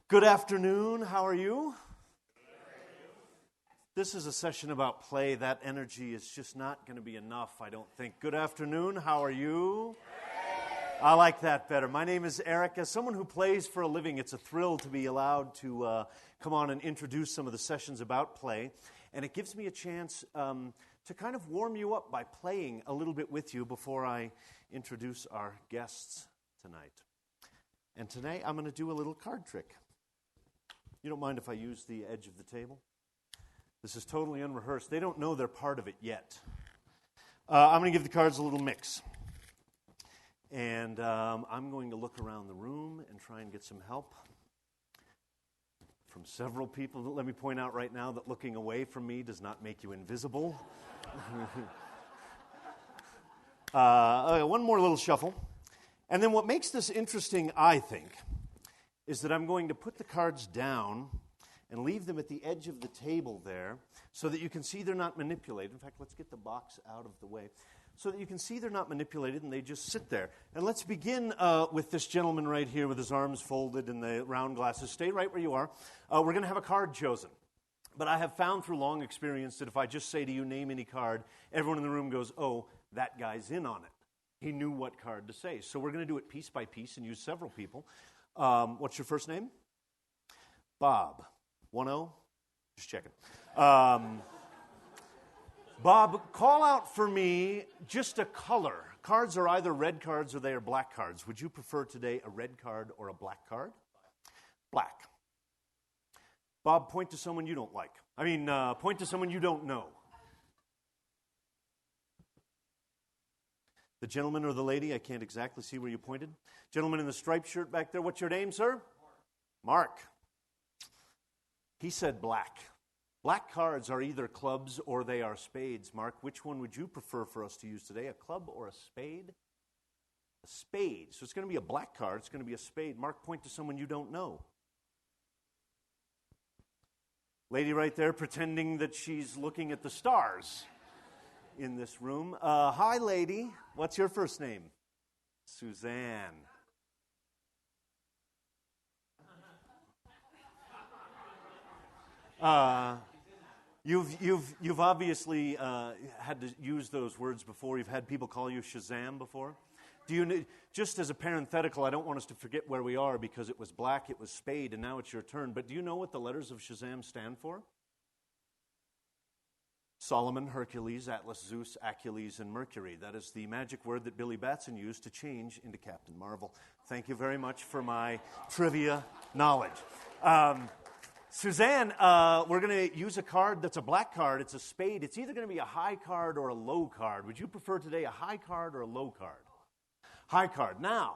Good afternoon. How are you? This is a session about play. That energy is just not going to be enough, I don't think. Good afternoon. How are you? I like that better. My name is Eric. As someone who plays for a living, it's a thrill to be allowed to come on and introduce some of the sessions about play. And it gives me a chance to kind of warm you up by playing a little bit with you before I introduce our guests tonight. And tonight I'm going to do a little card trick. You don't mind if I use the edge of the table? This is totally unrehearsed. They don't know they're part of it yet. I'm going to give the cards a little mix. And I'm going to look around the room and try and get some help from several people. Let me point out right now that looking away from me does not make you invisible. One more little shuffle. And then what makes this interesting, I think, is that I'm going to put the cards down and leave them at the edge of the table there so that you can see they're not manipulated. In fact, let's get the box out of the way so that you can see they're not manipulated and they just sit there. And let's begin with this gentleman right here with his arms folded and the round glasses. Stay right where you are. We're going to have a card chosen. But I have found through long experience that if I just say to you, name any card, everyone in the room goes, oh, that guy's in on it. He knew what card to say. So we're going to do it piece by piece and use several people. What's your first name? Bob. 1-0? Just checking. Bob, call out for me just a color. Cards are either red cards or they are black cards. Would you prefer today a red card or a black card? Black. Bob, point to someone you don't like. Point to someone you don't know. The gentleman or the lady, I can't exactly see where you pointed. Gentleman in the striped shirt back there, what's your name, sir? Mark. He said black. Black cards are either clubs or they are spades. Mark, which one would you prefer for us to use today, a club or a spade? A spade. So it's going to be a black card. It's going to be a spade. Mark, point to someone you don't know. Lady right there pretending that she's looking at the stars in this room. Hi, lady. What's your first name? Suzanne. You've obviously had to use those words before. You've had people call you Shazam before. Just as a parenthetical, I don't want us to forget where we are because it was black, it was spade, and now it's your turn. But do you know what the letters of Shazam stand for? Solomon, Hercules, Atlas, Zeus, Achilles, and Mercury. That is the magic word that Billy Batson used to change into Captain Marvel. Thank you very much for my trivia knowledge. Suzanne, we're going to use a card that's a black card. It's a spade. It's either going to be a high card or a low card. Would you prefer today a high card or a low card? High card. Now,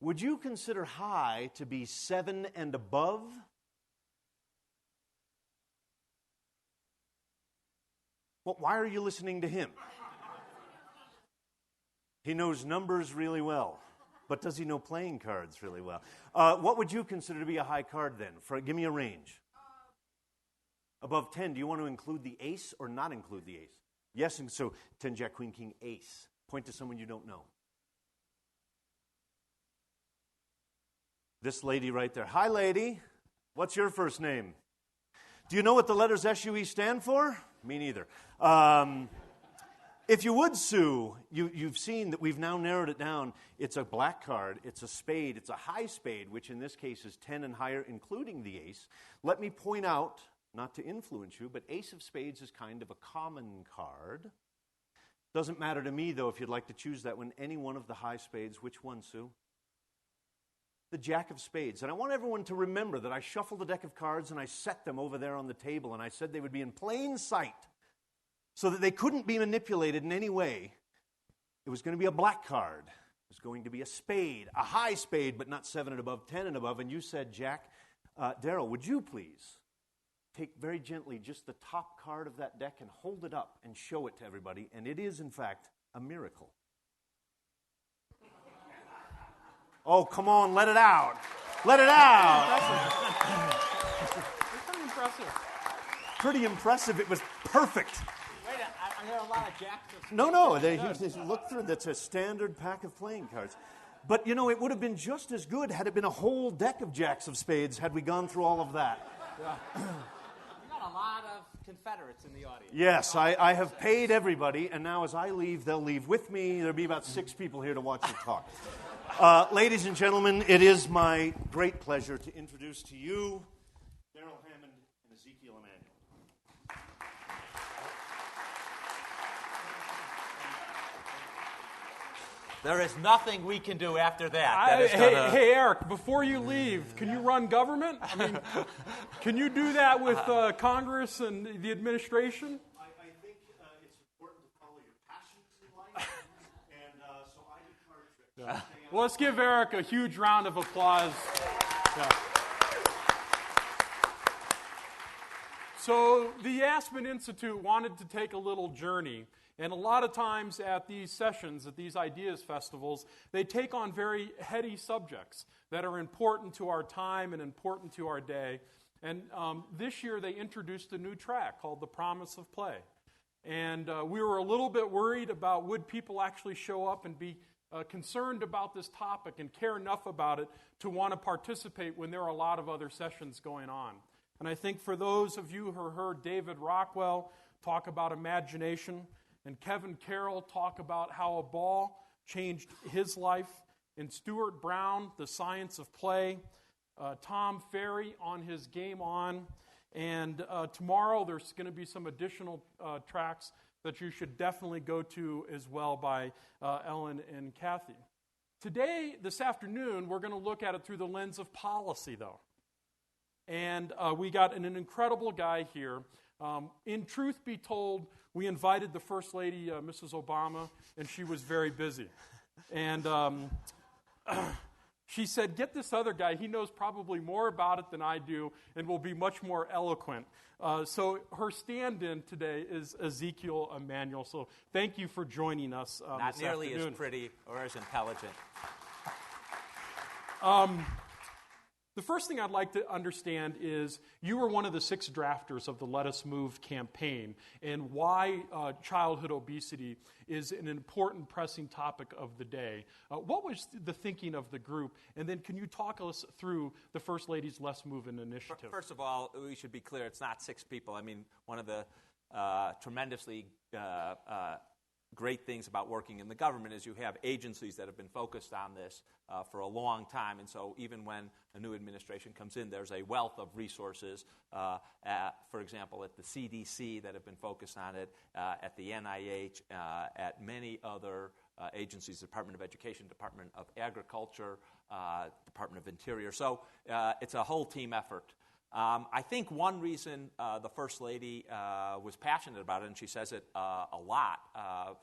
would you consider high to be 7 and above? Well, why are you listening to him? He knows numbers really well, but does he know playing cards really well? What would you consider to be a high card then? Give me a range. Above 10, do you want to include the ace or not include the ace? Yes, and so 10, Jack, Queen, King, ace. Point to someone you don't know. This lady right there. Hi, lady. What's your first name? Do you know what the letters SUE stand for? Me neither. If you would, Sue, you've seen that we've now narrowed it down. It's a black card, it's a spade, it's a high spade, which in this case is 10 and higher, including the ace. Let me point out, not to influence you, but ace of spades is kind of a common card. Doesn't matter to me, though, if you'd like to choose that one. Any one of the high spades. Which one, Sue? The Jack of Spades. And I want everyone to remember that I shuffled a deck of cards and I set them over there on the table and I said they would be in plain sight so that they couldn't be manipulated in any way. It was going to be a black card. It was going to be a spade, a high spade, but not 7 and above, 10 and above. And you said, Jack, Darrell, would you please take very gently just the top card of that deck and hold it up and show it to everybody? And it is, in fact, a miracle. Oh, come on, let it out. Let it out. It's pretty impressive. Pretty impressive. It was perfect. Wait, I hear a lot of jacks. No, they look through. That's a standard pack of playing cards. But, it would have been just as good had it been a whole deck of jacks of spades had we gone through all of that. Yeah. You got a lot of Confederates in the audience. Yes, I have paid everybody, and now as I leave, they'll leave with me. There'll be about 6 people here to watch me talk. Ladies and gentlemen, it is my great pleasure to introduce to you Darrell, Hammond, and Ezekiel Emanuel. There is nothing we can do after that. Hey, Eric, before you leave, can you run government? I mean, can you do that with Congress and the administration? I think it's important to follow your passions in life, and so I encourage it. Well, let's give Eric a huge round of applause. Yeah. So the Aspen Institute wanted to take a little journey. And a lot of times at these sessions, at these ideas festivals, they take on very heady subjects that are important to our time and important to our day. And this year they introduced a new track called The Promise of Play. And we were a little bit worried about would people actually show up and be concerned about this topic and care enough about it to want to participate when there are a lot of other sessions going on. And I think for those of you who heard David Rockwell talk about imagination, and Kevin Carroll talk about how a ball changed his life, and Stuart Brown, The Science of Play, Tom Ferry on his Game On, and tomorrow there's going to be some additional tracks that you should definitely go to as well by Ellen and Kathy. Today, this afternoon, we're going to look at it through the lens of policy, though. And we got an incredible guy here. In truth be told, we invited the First Lady, Mrs. Obama, and she was very busy. And she said, get this other guy. He knows probably more about it than I do and will be much more eloquent. So her stand-in today is Ezekiel Emanuel. So thank you for joining us Not this nearly afternoon. as pretty or as intelligent. The first thing I'd like to understand is you were one of the 6 drafters of the Let Us Move campaign and why childhood obesity is an important pressing topic of the day. What was the thinking of the group? And then can you talk us through the First Lady's Let's Move initiative? First of all, we should be clear, it's not 6 people. I mean, one of the tremendously great things about working in the government is you have agencies that have been focused on this for a long time, and so even when a new administration comes in, there's a wealth of resources, for example, at the CDC that have been focused on it, at the NIH, at many other agencies, Department of Education, Department of Agriculture, Department of Interior. So it's a whole team effort. I think one reason the First Lady was passionate about it, and she says it a lot,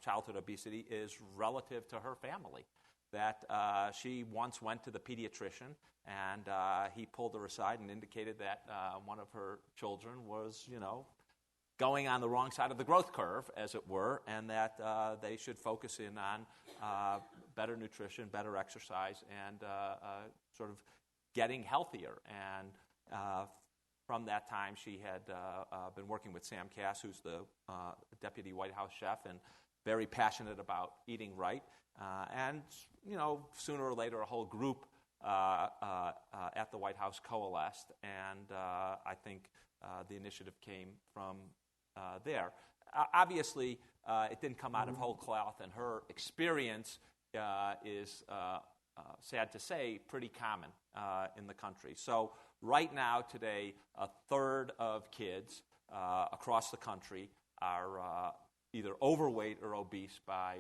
childhood obesity, is relative to her family. That she once went to the pediatrician, and he pulled her aside and indicated that one of her children was, going on the wrong side of the growth curve, as it were, and that they should focus in on better nutrition, better exercise, and sort of getting healthier. And from that time, she had been working with Sam Cass, who's the deputy White House chef, and very passionate about eating right. And, sooner or later, a whole group at the White House coalesced, and I think the initiative came from there. Obviously, it didn't come out of whole cloth, and her experience is, sad to say, pretty common in the country. So right now, today, a third of kids across the country are either overweight or obese by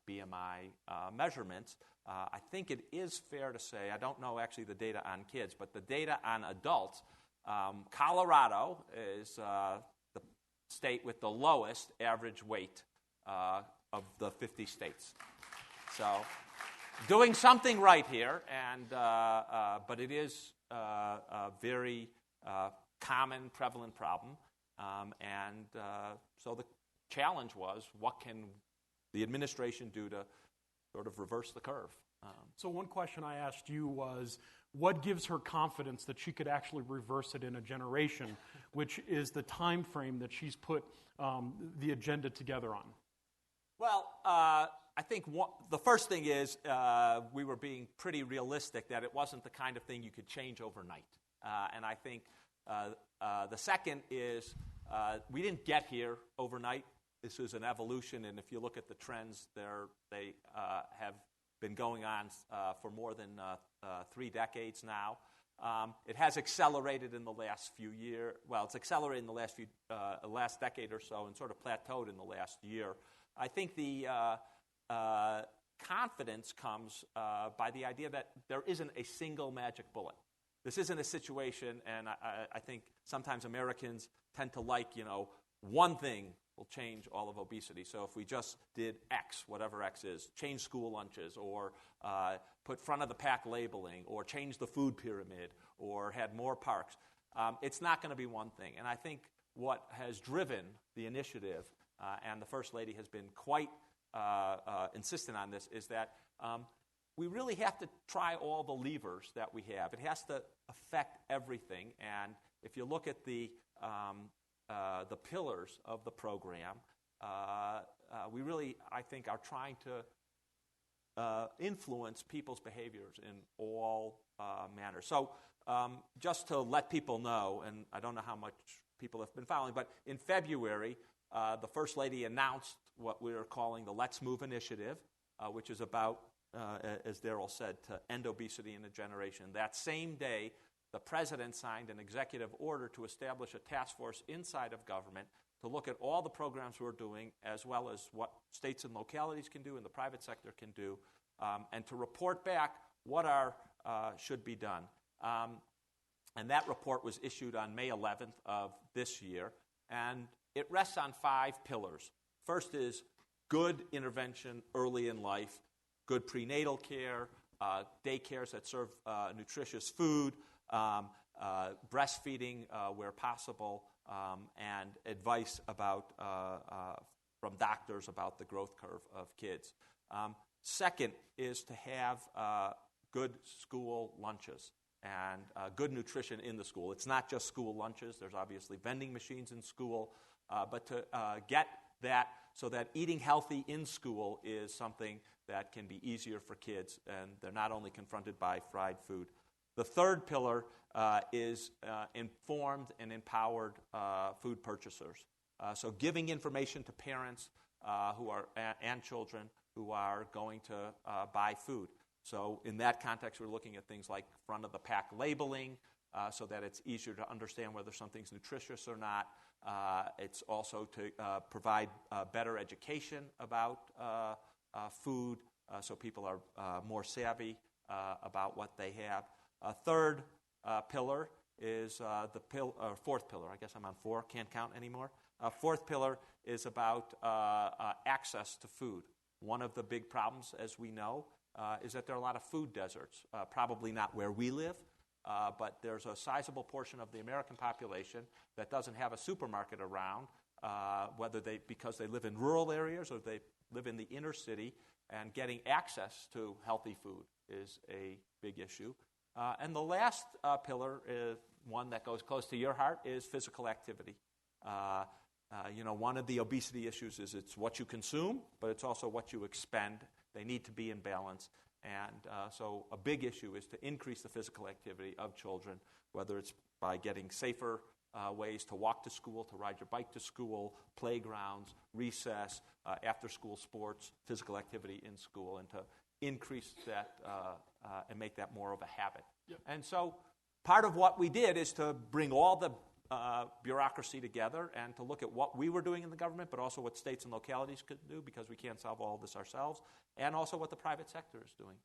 BMI measurements. I think it is fair to say, I don't know actually the data on kids, but the data on adults, Colorado is the state with the lowest average weight of the 50 states. So doing something right here, and but it is a very common, prevalent problem. And so the challenge was, what can the administration do to sort of reverse the curve? So one question I asked you was, what gives her confidence that she could actually reverse it in a generation, which is the time frame that she's put the agenda together on? Well, I think the first thing is we were being pretty realistic that it wasn't the kind of thing you could change overnight. And I think the second is we didn't get here overnight. This is an evolution, and if you look at the trends, they have been going on for more than 3 decades now. It has accelerated in the last few years. Well, it's accelerated in the last decade or so, and sort of plateaued in the last year. I think the confidence comes by the idea that there isn't a single magic bullet. This isn't a situation, and I think sometimes Americans tend to like, one thing will change all of obesity. So if we just did X, whatever X is, change school lunches, or put front-of-the-pack labeling, or change the food pyramid, or had more parks, it's not going to be one thing. And I think what has driven the initiative, and the First Lady has been quite insistent on this, is that we really have to try all the levers that we have. It has to affect everything. And if you look at the pillars of the program, we really, I think, are trying to influence people's behaviors in all manners. So just to let people know, and I don't know how much people have been following, but in February, the First Lady announced what we're calling the Let's Move Initiative, which is about, as Darrell said, to end obesity in a generation. That same day, the President signed an executive order to establish a task force inside of government to look at all the programs we're doing, as well as what states and localities can do and the private sector can do, and to report back what should be done. And that report was issued on May 11th of this year, and it rests on 5 pillars. First is good intervention early in life, good prenatal care, daycares that serve nutritious food, breastfeeding where possible, and advice about from doctors about the growth curve of kids. Second is to have good school lunches and good nutrition in the school. It's not just school lunches. There's obviously vending machines in school, but to get that so that eating healthy in school is something that can be easier for kids, and they're not only confronted by fried food. The third pillar is informed and empowered food purchasers. So giving information to parents and children who are going to buy food. So in that context, we're looking at things like front-of-the-pack labeling so that it's easier to understand whether something's nutritious or not. It's also to provide better education about food so people are more savvy about what they have. A third pillar is fourth pillar. I guess I'm on 4, can't count anymore. Fourth pillar is about access to food. One of the big problems, as we know, is that there are a lot of food deserts. Probably not where we live, but there's a sizable portion of the American population that doesn't have a supermarket around, because they live in rural areas or they live in the inner city, and getting access to healthy food is a big issue. And the last pillar, is one that goes close to your heart, is physical activity. One of the obesity issues is it's what you consume, but it's also what you expend. They need to be in balance. And so a big issue is to increase the physical activity of children, whether it's by getting safer ways to walk to school, to ride your bike to school, playgrounds, recess, after-school sports, physical activity in school, and to increase that and make that more of a habit. Yep. And so part of what we did is to bring all the bureaucracy together and to look at what we were doing in the government, but also what states and localities could do, because we can't solve all of this ourselves, and also what the private sector is doing.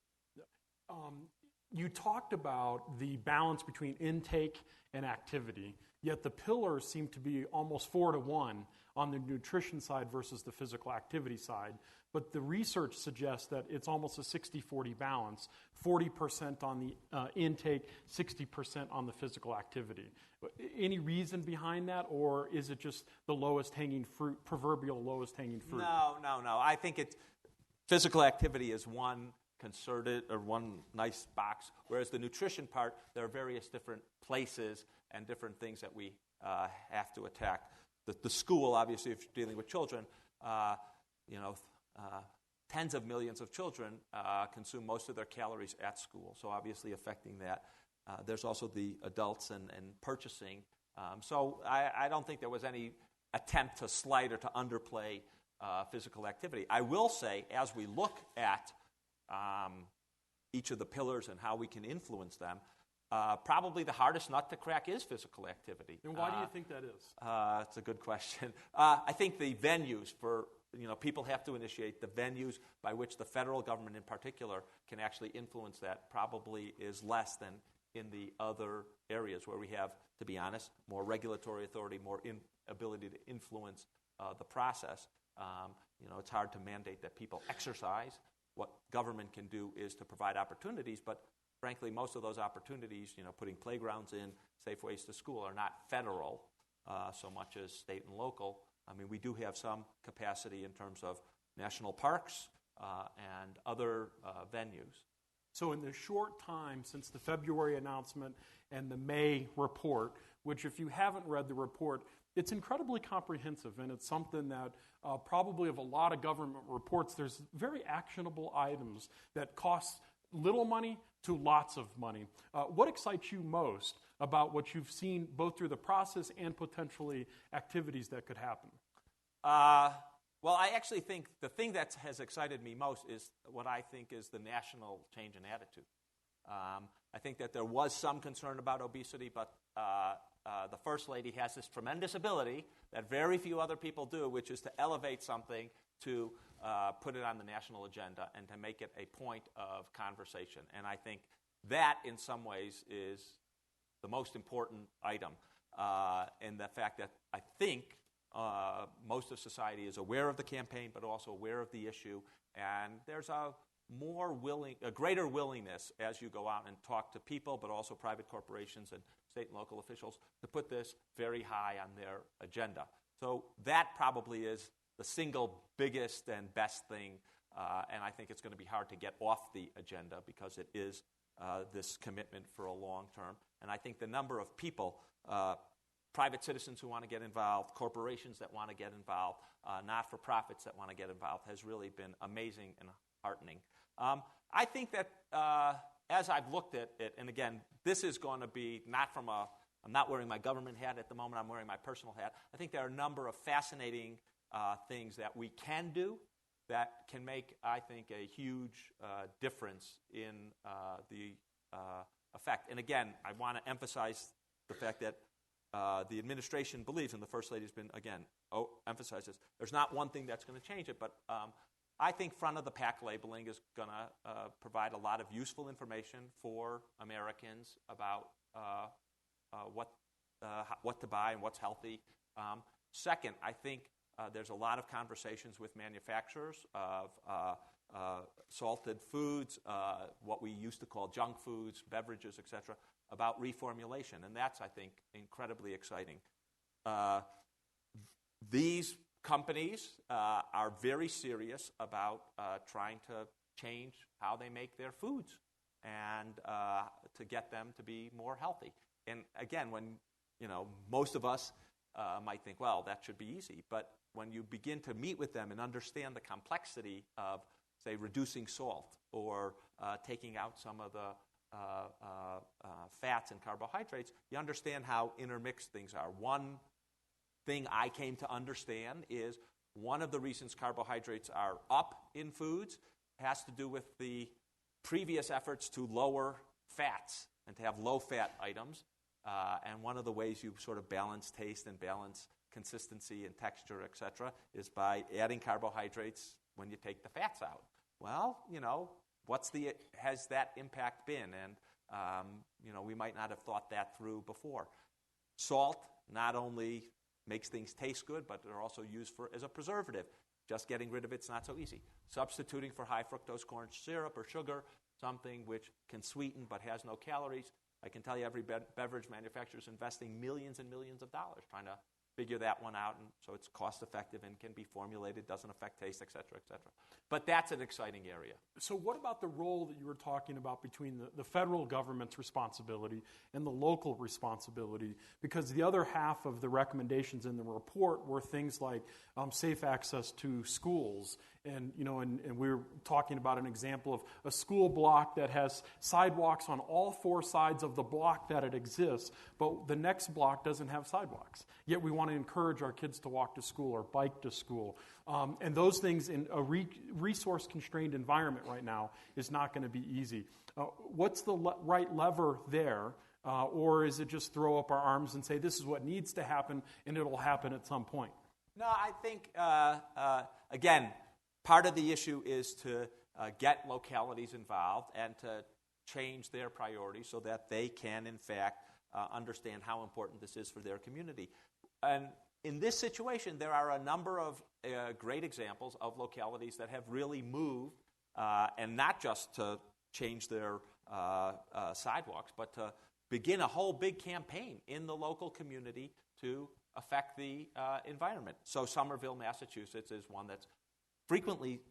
You talked about the balance between intake and activity, yet the pillars seem to be almost 4-to-1 on the nutrition side versus the physical activity side. But the research suggests that it's almost a 60-40 balance, 40% on the intake, 60% on the physical activity. Any reason behind that, or is it just the lowest hanging fruit, proverbial lowest hanging fruit? No. I think physical activity is one concerted or one nice box, whereas the nutrition part, there are various different places and different things that we have to attack. The school, obviously, if you're dealing with children, tens of millions of children consume most of their calories at school, so obviously affecting that. There's also the adults and purchasing. So I don't think there was any attempt to slight or to underplay physical activity. I will say, as we look at each of the pillars and how we can influence them, probably the hardest nut to crack is physical activity. And why do you think that is? It's a good question. I think the venues for, people have to initiate the venues by which the federal government in particular can actually influence that probably is less than in the other areas where we have, to be honest, more regulatory authority, more ability to influence the process. It's hard to mandate that people exercise. What government can do is to provide opportunities, but frankly, most of those opportunities, putting playgrounds in, safe ways to school, are not federal so much as state and local. I mean, we do have some capacity in terms of national parks and other venues. So in the short time since the February announcement and the May report, which if you haven't read the report, it's incredibly comprehensive, and it's something that probably of a lot of government reports, there's very actionable items that cost little money to lots of money. What excites you most about what you've seen both through the process and potentially activities that could happen? Well, I actually think the thing that has excited me most is what I think is the national change in attitude. I think that there was some concern about obesity, but the First Lady has this tremendous ability that very few other people do, which is to elevate something, to put it on the national agenda, and to make it a point of conversation. And I think that, in some ways, is the most important item in the fact that I think most of society is aware of the campaign, but also aware of the issue, and there's a greater willingness as you go out and talk to people, but also private corporations and state and local officials, to put this very high on their agenda. So that probably is the single biggest and best thing, and I think it's going to be hard to get off the agenda because it is this commitment for a long term. And I think the number of people, private citizens who want to get involved, corporations that want to get involved, not-for-profits that want to get involved, has really been amazing and heartening. I think that as I've looked at it, and again, this is going to be not from I'm not wearing my government hat at the moment, I'm wearing my personal hat. I think there are a number of fascinating things that we can do that can make, I think, a huge difference in the effect. And again, I want to emphasize the fact that the administration believes, and the First Lady has been, again, emphasizes, there's not one thing that's going to change it, but I think front-of-the-pack labeling is going to provide a lot of useful information for Americans about what to buy and what's healthy. Second, I think there's a lot of conversations with manufacturers of salted foods, what we used to call junk foods, beverages, etc., about reformulation, and that's, I think, incredibly exciting. These companies are very serious about trying to change how they make their foods and to get them to be more healthy. And again, when most of us might think, well, that should be easy, but when you begin to meet with them and understand the complexity of, say, reducing salt or taking out some of the fats and carbohydrates, you understand how intermixed things are. One thing I came to understand is one of the reasons carbohydrates are up in foods has to do with the previous efforts to lower fats and to have low-fat items. And one of the ways you sort of balance taste and balance consistency and texture, etc., is by adding carbohydrates when you take the fats out. Well, has that impact been? And, we might not have thought that through before. Salt not only makes things taste good, but they're also used as a preservative. Just getting rid of it's not so easy. Substituting for high fructose corn syrup or sugar, something which can sweeten but has no calories. I can tell you every beverage manufacturer is investing millions and millions of dollars trying to figure that one out, and so it's cost effective and can be formulated, doesn't affect taste, et cetera, et cetera. But that's an exciting area. So what about the role that you were talking about between the federal government's responsibility and the local responsibility? Because the other half of the recommendations in the report were things like safe access to schools. And we were talking about an example of a school block that has sidewalks on all four sides of the block that it exists, but the next block doesn't have sidewalks. Yet we want to encourage our kids to walk to school or bike to school. And those things in a resource-constrained environment right now is not going to be easy. What's the right lever there? Or is it just throw up our arms and say, this is what needs to happen, and it'll happen at some point? No, I think, again, part of the issue is to get localities involved and to change their priorities so that they can, in fact, understand how important this is for their community. And in this situation, there are a number of great examples of localities that have really moved, and not just to change their sidewalks, but to begin a whole big campaign in the local community to affect the environment. So Somerville, Massachusetts is one that's frequently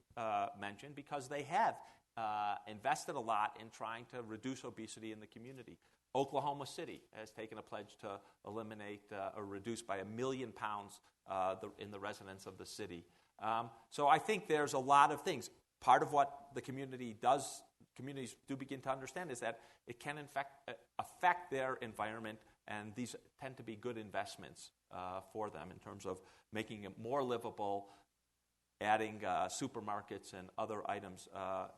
mentioned because they have invested a lot in trying to reduce obesity in the community. Oklahoma City has taken a pledge to eliminate or reduce by 1 million pounds in the residents of the city. So I think there's a lot of things. Part of what the communities do begin to understand is that it can in fact affect their environment, and these tend to be good investments for them in terms of making it more livable, adding supermarkets and other items,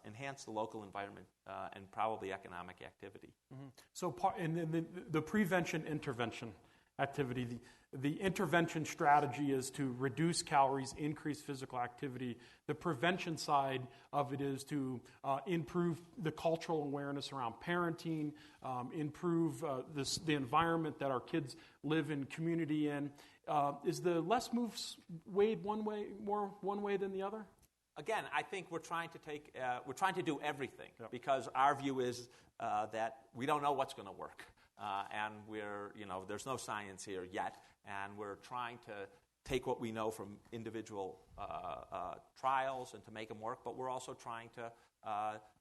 enhance the local environment and probably economic activity. Mm-hmm. So the prevention-intervention activity, the intervention strategy is to reduce calories, increase physical activity. The prevention side of it is to improve the cultural awareness around parenting, improve the environment that our kids live in, community in. Is the less moves weighed one way than the other? Again, I think we're trying to do everything, yep, because our view is that we don't know what's going to work, and there's no science here yet, and we're trying to take what we know from individual trials and to make them work, but we're also trying to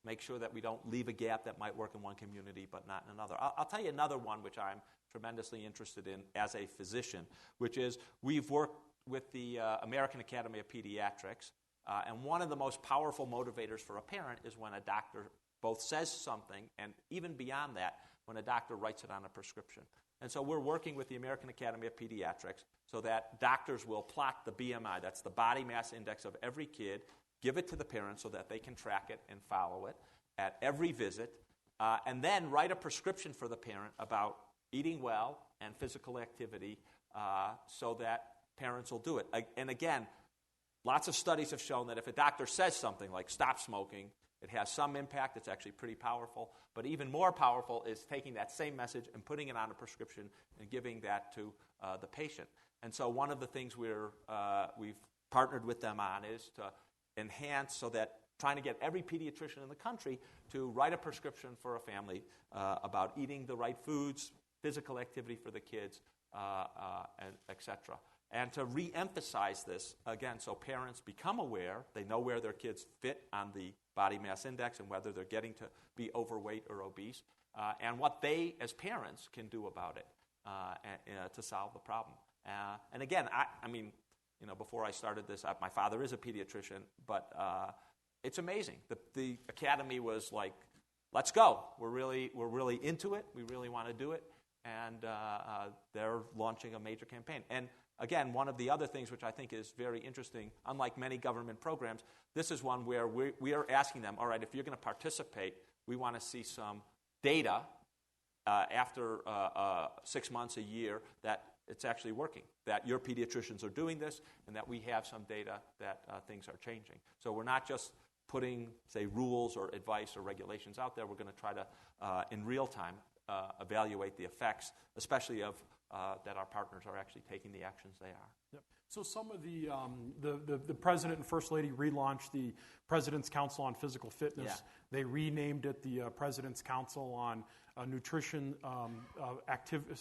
make sure that we don't leave a gap that might work in one community but not in another. I'll tell you another one which I'm tremendously interested in as a physician, which is we've worked with the American Academy of Pediatrics, and one of the most powerful motivators for a parent is when a doctor both says something and even beyond that, when a doctor writes it on a prescription. And so we're working with the American Academy of Pediatrics so that doctors will plot the BMI, that's the body mass index of every kid, give it to the parents so that they can track it and follow it at every visit, and then write a prescription for the parent about eating well and physical activity so that parents will do it. And again, lots of studies have shown that if a doctor says something like stop smoking, it has some impact. It's actually pretty powerful. But even more powerful is taking that same message and putting it on a prescription and giving that to the patient. And so one of the things we've partnered with them on is to enhance so that trying to get every pediatrician in the country to write a prescription for a family about eating the right foods, physical activity for the kids, and et cetera. And to re-emphasize this, again, so parents become aware, they know where their kids fit on the body mass index and whether they're getting to be overweight or obese, and what they, as parents, can do about it to solve the problem. And again, I mean, before I started this, my father is a pediatrician, but it's amazing. The academy was like, let's go. We're really into it. We really want to do it. And they're launching a major campaign. And again, one of the other things which I think is very interesting, unlike many government programs, this is one where we are asking them, all right, if you're going to participate, we want to see some data after 6 months, a year, that it's actually working, that your pediatricians are doing this, and that we have some data that things are changing. So we're not just putting, say, rules or advice or regulations out there. We're going to try to, in real time, evaluate the effects, especially of that our partners are actually taking the actions they are. Yep. So some of the President and First Lady relaunched the President's Council on Physical Fitness. Yeah. They renamed it the President's Council on Nutrition,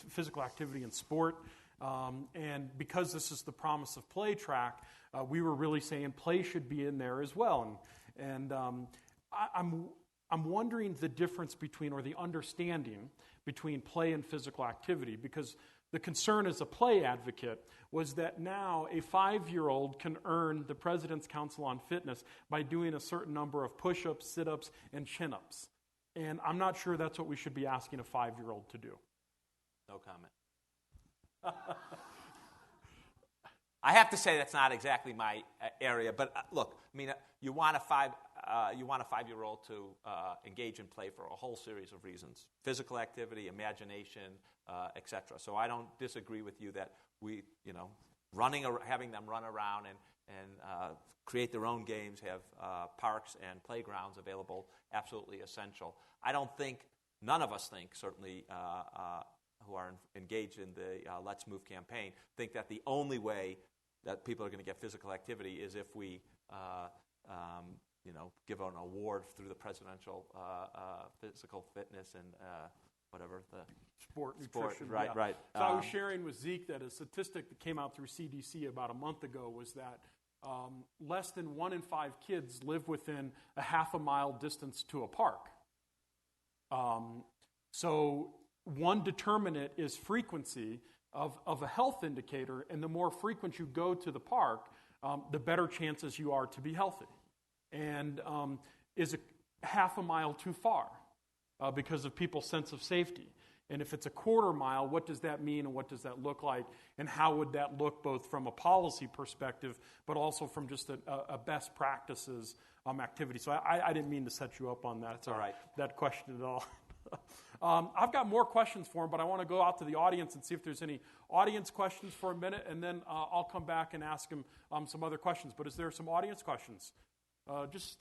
Physical Activity and Sport. And because this is the Promise of Play track, we were really saying play should be in there as well. And I'm wondering the difference between, or the understanding between play and physical activity, because the concern as a play advocate was that now a 5-year-old can earn the President's Council on Fitness by doing a certain number of push-ups, sit-ups, and chin-ups. And I'm not sure that's what we should be asking a 5-year-old to do. No comment. I have to say that's not exactly my area, but look, I mean, you want a 5-year-old to engage in play for a whole series of reasons: physical activity, imagination, etc. So I don't disagree with you that having them run around and create their own games, have parks and playgrounds available, absolutely essential. I don't think, none of us think, certainly who are engaged in the Let's Move campaign, think that the only way that people are going to get physical activity is if we give an award through the presidential physical fitness and whatever the sport nutrition. Right, yeah. right. So I was sharing with Zeke that a statistic that came out through CDC about a month ago was that less than 1 in 5 kids live within a half a mile distance to a park. So one determinant is frequency of a health indicator, and the more frequent you go to the park, the better chances you are to be healthy. And is a half a mile too far because of people's sense of safety? And if it's a quarter mile, what does that mean and what does that look like? And how would that look both from a policy perspective, but also from just a best practices activity? So I didn't mean to set you up on that. That's all right. That question at all. I've got more questions for him, but I want to go out to the audience and see if there's any audience questions for a minute, and then I'll come back and ask him some other questions. But is there some audience questions? Just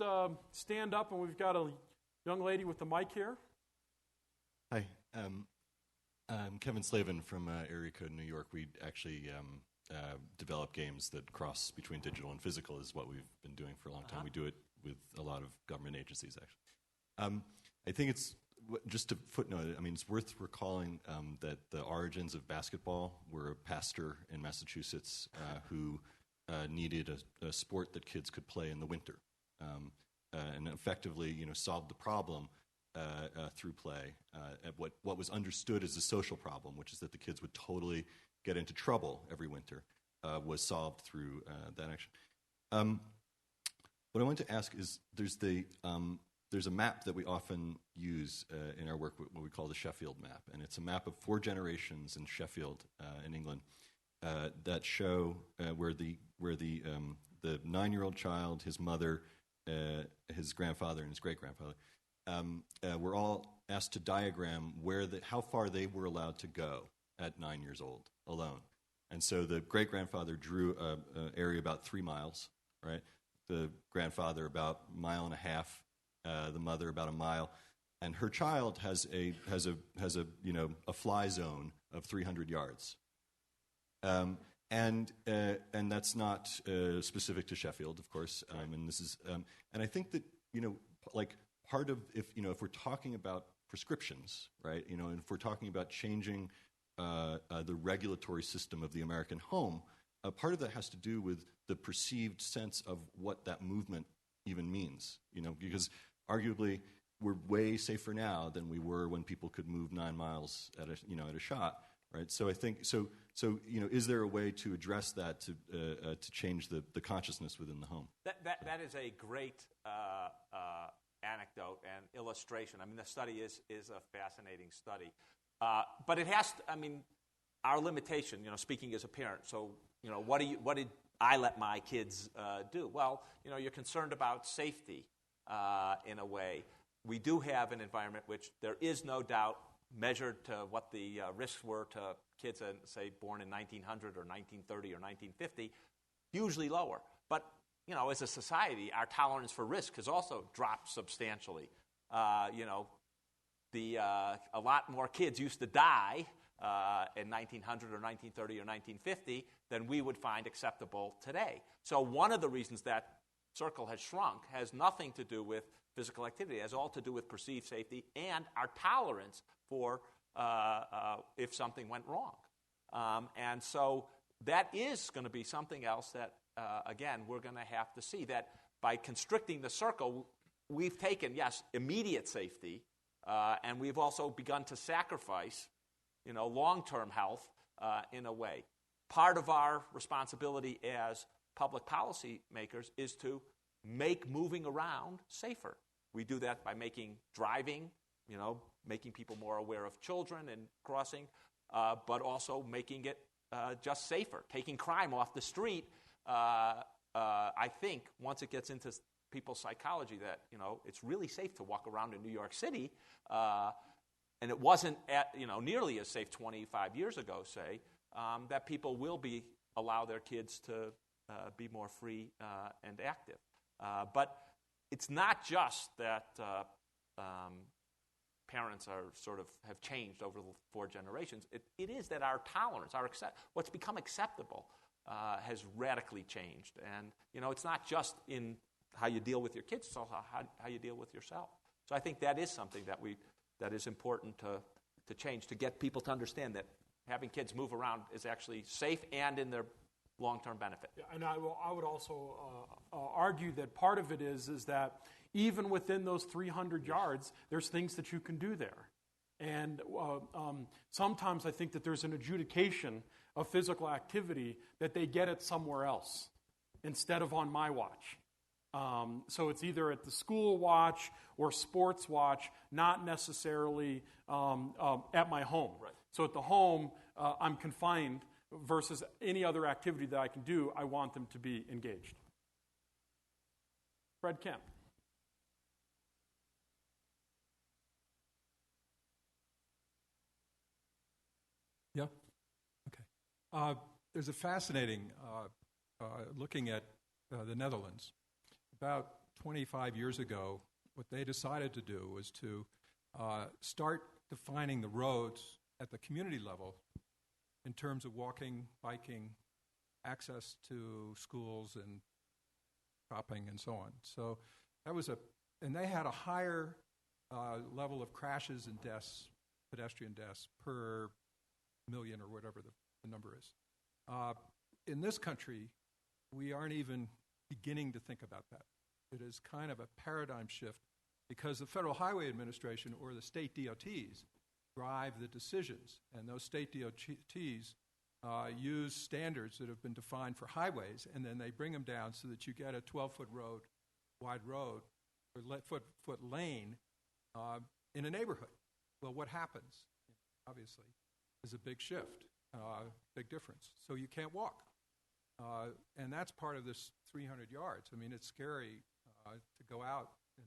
stand up, and we've got a young lady with the mic here. Hi. I'm Kevin Slavin from Area Code New York. We actually develop games that cross between digital and physical is what we've been doing for a long time. We do it with a lot of government agencies, actually. I think it's, just to footnote it, I mean, it's worth recalling that the origins of basketball were a pastor in Massachusetts who needed a sport that kids could play in the winter, and effectively, solved the problem through play. At what was understood as a social problem, which is that the kids would totally get into trouble every winter, was solved through that action. What I want to ask is, there's a map that we often use in our work, what we call the Sheffield map, and it's a map of 4 generations in Sheffield, in England, that show where the 9-year-old child, his mother, his grandfather, and his great-grandfather were all asked to diagram how far they were allowed to go at 9 years old alone. And so the great-grandfather drew an area about 3 miles, right? The grandfather about 1.5 miles, the mother about 1 mile, and her child has a fly zone of 300 yards. And that's not specific to Sheffield, of course. And this is and I think that part of if we're talking about prescriptions, right? And if we're talking about changing the regulatory system of the American home, part of that has to do with the perceived sense of what that movement even means. Because arguably we're way safer now than we were when people could move 9 miles at a shot, right? So I think is there a way to address that to change the consciousness within the home? That is a great anecdote and illustration. I mean, the study is a fascinating study, but it has to, I mean, our limitation. Speaking as a parent, so what did I let my kids do? Well, you're concerned about safety in a way. We do have an environment which there is no doubt measured to what the risks were to kids, say, born in 1900 or 1930 or 1950, hugely lower. But, as a society, our tolerance for risk has also dropped substantially. A lot more kids used to die in 1900 or 1930 or 1950 than we would find acceptable today. So one of the reasons that circle has shrunk has nothing to do with physical activity. It has all to do with perceived safety and our tolerance for if something went wrong. And so that is going to be something else that, again, we're going to have to see. That by constricting the circle, we've taken, yes, immediate safety, and we've also begun to sacrifice, long-term health in a way. Part of our responsibility as public policy makers is to make moving around safer. We do that by making driving, making people more aware of children and crossing, but also making it just safer. Taking crime off the street, I think, once it gets into people's psychology that, it's really safe to walk around in New York City, and it wasn't nearly as safe 25 years ago, say, that people will allow their kids to be more free and active. But it's not just that parents have changed over the 4 generations. It is that our tolerance, what's become acceptable, has radically changed. And it's not just in how you deal with your kids; it's also how you deal with yourself. So I think that is something that is important to change, to get people to understand that having kids move around is actually safe and in their long-term benefit. Yeah, and I would also argue that part of it is that even within those 300 yards, there's things that you can do there. And sometimes I think that there's an adjudication of physical activity that they get it somewhere else instead of on my watch. So it's either at the school watch or sports watch, not necessarily at my home. Right. So at the home, I'm confined versus any other activity that I can do, I want them to be engaged. Fred Kemp. Yeah? Okay. There's a fascinating, looking at the Netherlands. About 25 years ago, what they decided to do was to start defining the roads at the community level in terms of walking, biking, access to schools and shopping and so on. So that was and they had a higher level of crashes and deaths, pedestrian deaths per million or whatever the number is. In this country, we aren't even beginning to think about that. It is kind of a paradigm shift because the Federal Highway Administration or the state DOTs drive the decisions, and those state DOTs use standards that have been defined for highways, and then they bring them down so that you get a 12-foot wide road, or foot lane in a neighborhood. Well, what happens, obviously, is a big shift, big difference. So you can't walk. And that's part of this 300 yards. I mean, it's scary to go out, and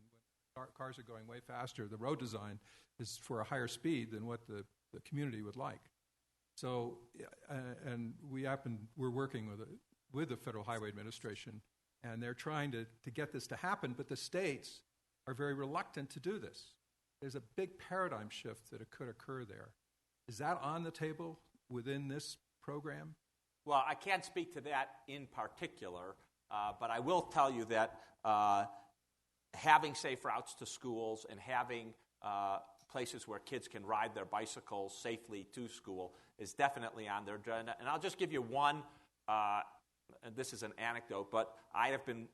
when cars are going way faster, the road design is for a higher speed than what the community would like. So, and we're working with the Federal Highway Administration, and they're trying to get this to happen, but the states are very reluctant to do this. There's a big paradigm shift that could occur there. Is that on the table within this program? Well, I can't speak to that in particular, but I will tell you that having safe routes to schools and having places where kids can ride their bicycles safely to school is definitely on their agenda. And I'll just give you one, and this is an anecdote, but I have been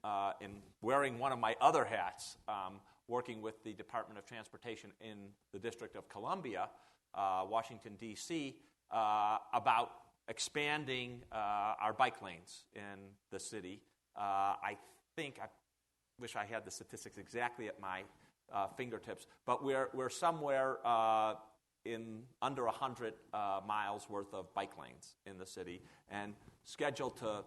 wearing one of my other hats, working with the Department of Transportation in the District of Columbia, Washington, D.C., about expanding our bike lanes in the city. I wish I had the statistics exactly at my fingertips, but we're somewhere in under 100 miles worth of bike lanes in the city, and scheduled to,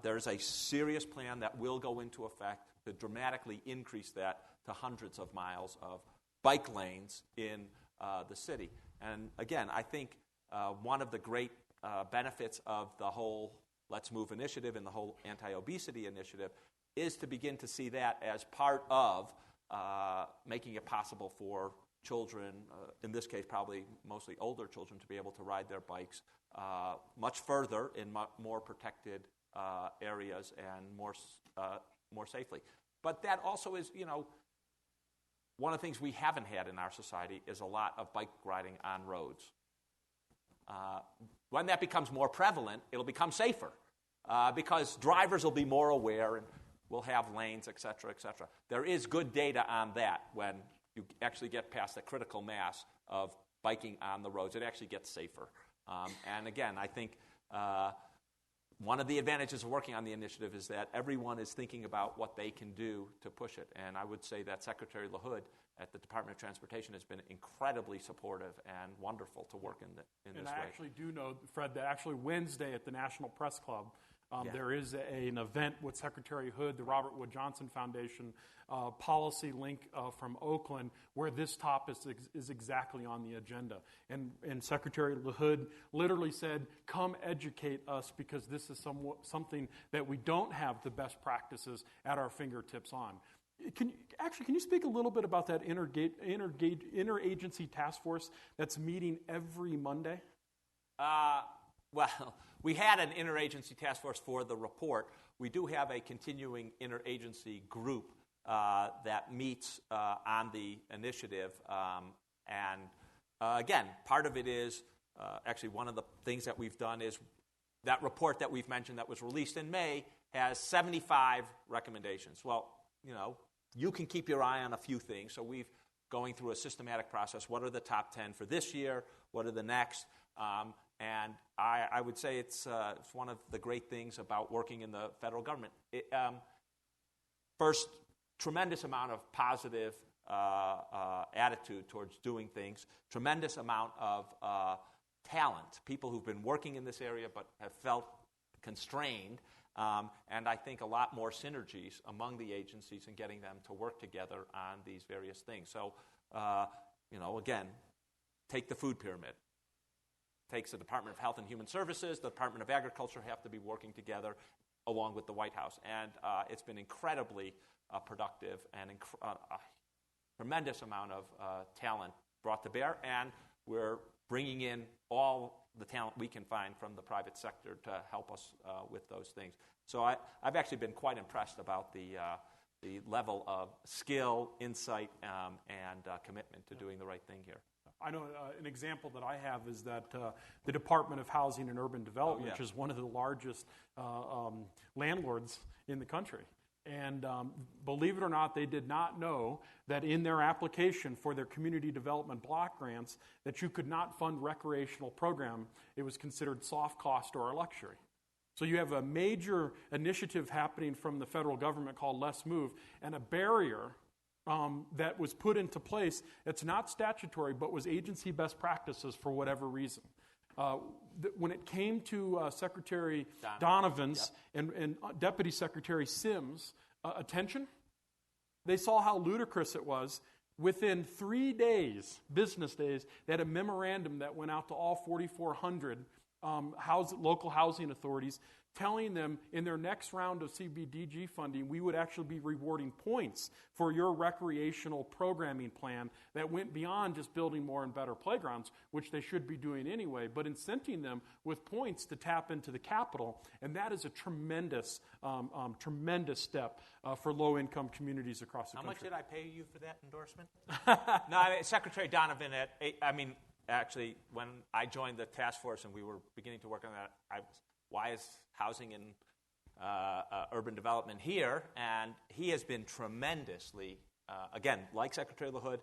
there's a serious plan that will go into effect to dramatically increase that to hundreds of miles of bike lanes in the city. And again, I think one of the great benefits of the whole Let's Move initiative and the whole anti-obesity initiative is to begin to see that as part of making it possible for children, in this case probably mostly older children, to be able to ride their bikes much further in more protected areas and more safely. But that also is, one of the things we haven't had in our society is a lot of bike riding on roads. When that becomes more prevalent, it'll become safer because drivers will be more aware and we'll have lanes, et cetera, et cetera. There is good data on that when you actually get past the critical mass of biking on the roads. It actually gets safer. And again, I think one of the advantages of working on the initiative is that everyone is thinking about what they can do to push it. And I would say that Secretary LaHood at the Department of Transportation has been incredibly supportive and wonderful to work in this way. And I actually do know, Fred, that actually Wednesday at the National Press Club, there is an event with Secretary Hood, the Robert Wood Johnson Foundation policy link from Oakland, where this topic is exactly on the agenda. And Secretary LaHood literally said, come educate us because this is something that we don't have the best practices at our fingertips on. Can you speak a little bit about that interagency task force that's meeting every Monday? Well, we had an interagency task force for the report. We do have a continuing interagency group that meets on the initiative. Again, part of it is actually one of the things that we've done is that report that we've mentioned that was released in May has 75 recommendations. Well, you can keep your eye on a few things. So we've going through a systematic process. What are the top 10 for this year? What are the next? And I would say it's one of the great things about working in the federal government. First, tremendous amount of positive attitude towards doing things, tremendous amount of talent, people who've been working in this area but have felt constrained, and I think a lot more synergies among the agencies and getting them to work together on these various things. So, again, take the food pyramid. Takes the Department of Health and Human Services, the Department of Agriculture have to be working together along with the White House. And it's been incredibly productive and a tremendous amount of talent brought to bear. And we're bringing in all the talent we can find from the private sector to help us with those things. So I've actually been quite impressed about the level of skill, insight, and commitment to doing the right thing here. I know an example that I have is that the Department of Housing and Urban Development, which is one of the largest landlords in the country. And believe it or not, they did not know that in their application for their community development block grants that you could not fund recreational program. It was considered soft cost or a luxury. So you have a major initiative happening from the federal government called Let's Move, and a barrier that was put into place. It's not statutory, but was agency best practices for whatever reason. When it came to Secretary Donovan's and Deputy Secretary Sims' attention, they saw how ludicrous it was. Within 3 days, business days, they had a memorandum that went out to all 4,400 local housing authorities, telling them in their next round of CBDG funding, we would actually be rewarding points for your recreational programming plan that went beyond just building more and better playgrounds, which they should be doing anyway, but incenting them with points to tap into the capital. And that is a tremendous, step for low-income communities across the country. How much did I pay you for that endorsement? No, Secretary Donovan, actually, when I joined the task force and we were beginning to work on that, why is housing and urban development here? And he has been tremendously, again, like Secretary LaHood,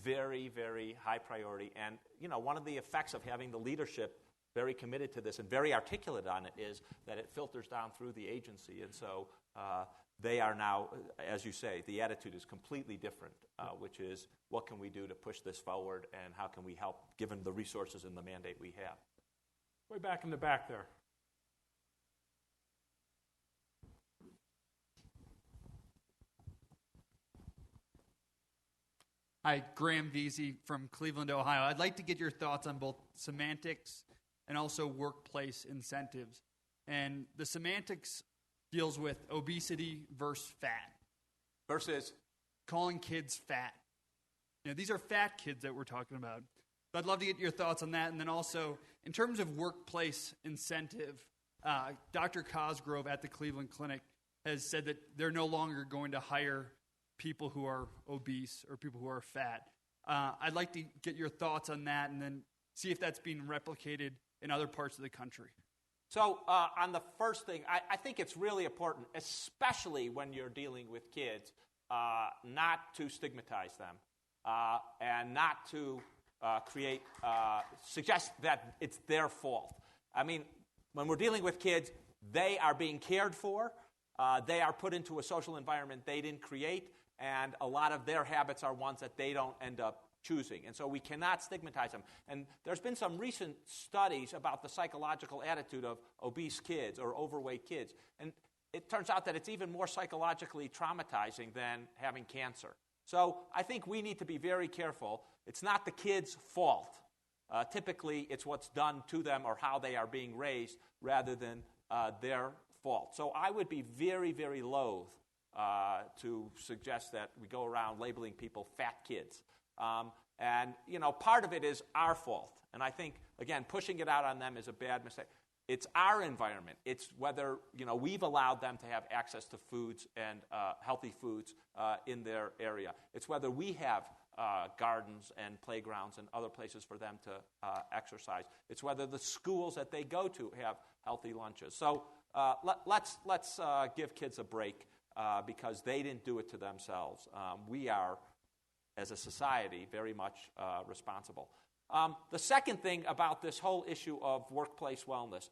very, very high priority. And, one of the effects of having the leadership very committed to this and very articulate on it is that it filters down through the agency. And so they are now, as you say, the attitude is completely different, which is what can we do to push this forward and how can we help given the resources and the mandate we have. Way back in the back there. Hi, Graham Veazey from Cleveland, Ohio. I'd like to get your thoughts on both semantics and also workplace incentives. And the semantics deals with obesity versus fat. Versus? Calling kids fat. These are fat kids that we're talking about. So I'd love to get your thoughts on that. And then also, in terms of workplace incentive, Dr. Cosgrove at the Cleveland Clinic has said that they're no longer going to hire people who are obese or people who are fat. I'd like to get your thoughts on that and then see if that's being replicated in other parts of the country? So on the first thing, I think it's really important, especially when you're dealing with kids, not to stigmatize them and not to suggest that it's their fault. I mean, when we're dealing with kids, they are being cared for. They are put into a social environment they didn't create, and a lot of their habits are ones that they don't end up choosing. And so we cannot stigmatize them. And there's been some recent studies about the psychological attitude of obese kids or overweight kids. And it turns out that it's even more psychologically traumatizing than having cancer. So I think we need to be very careful. It's not the kids' fault. Typically, it's what's done to them or how they are being raised rather than their fault. So I would be very, very loath to suggest that we go around labeling people fat kids. And, part of it is our fault. And I think, again, pushing it out on them is a bad mistake. It's our environment. It's whether, we've allowed them to have access to foods and healthy foods in their area. It's whether we have gardens and playgrounds and other places for them to exercise. It's whether the schools that they go to have healthy lunches. So let's give kids a break because they didn't do it to themselves. We are, as a society, very much responsible. The second thing about this whole issue of workplace wellness,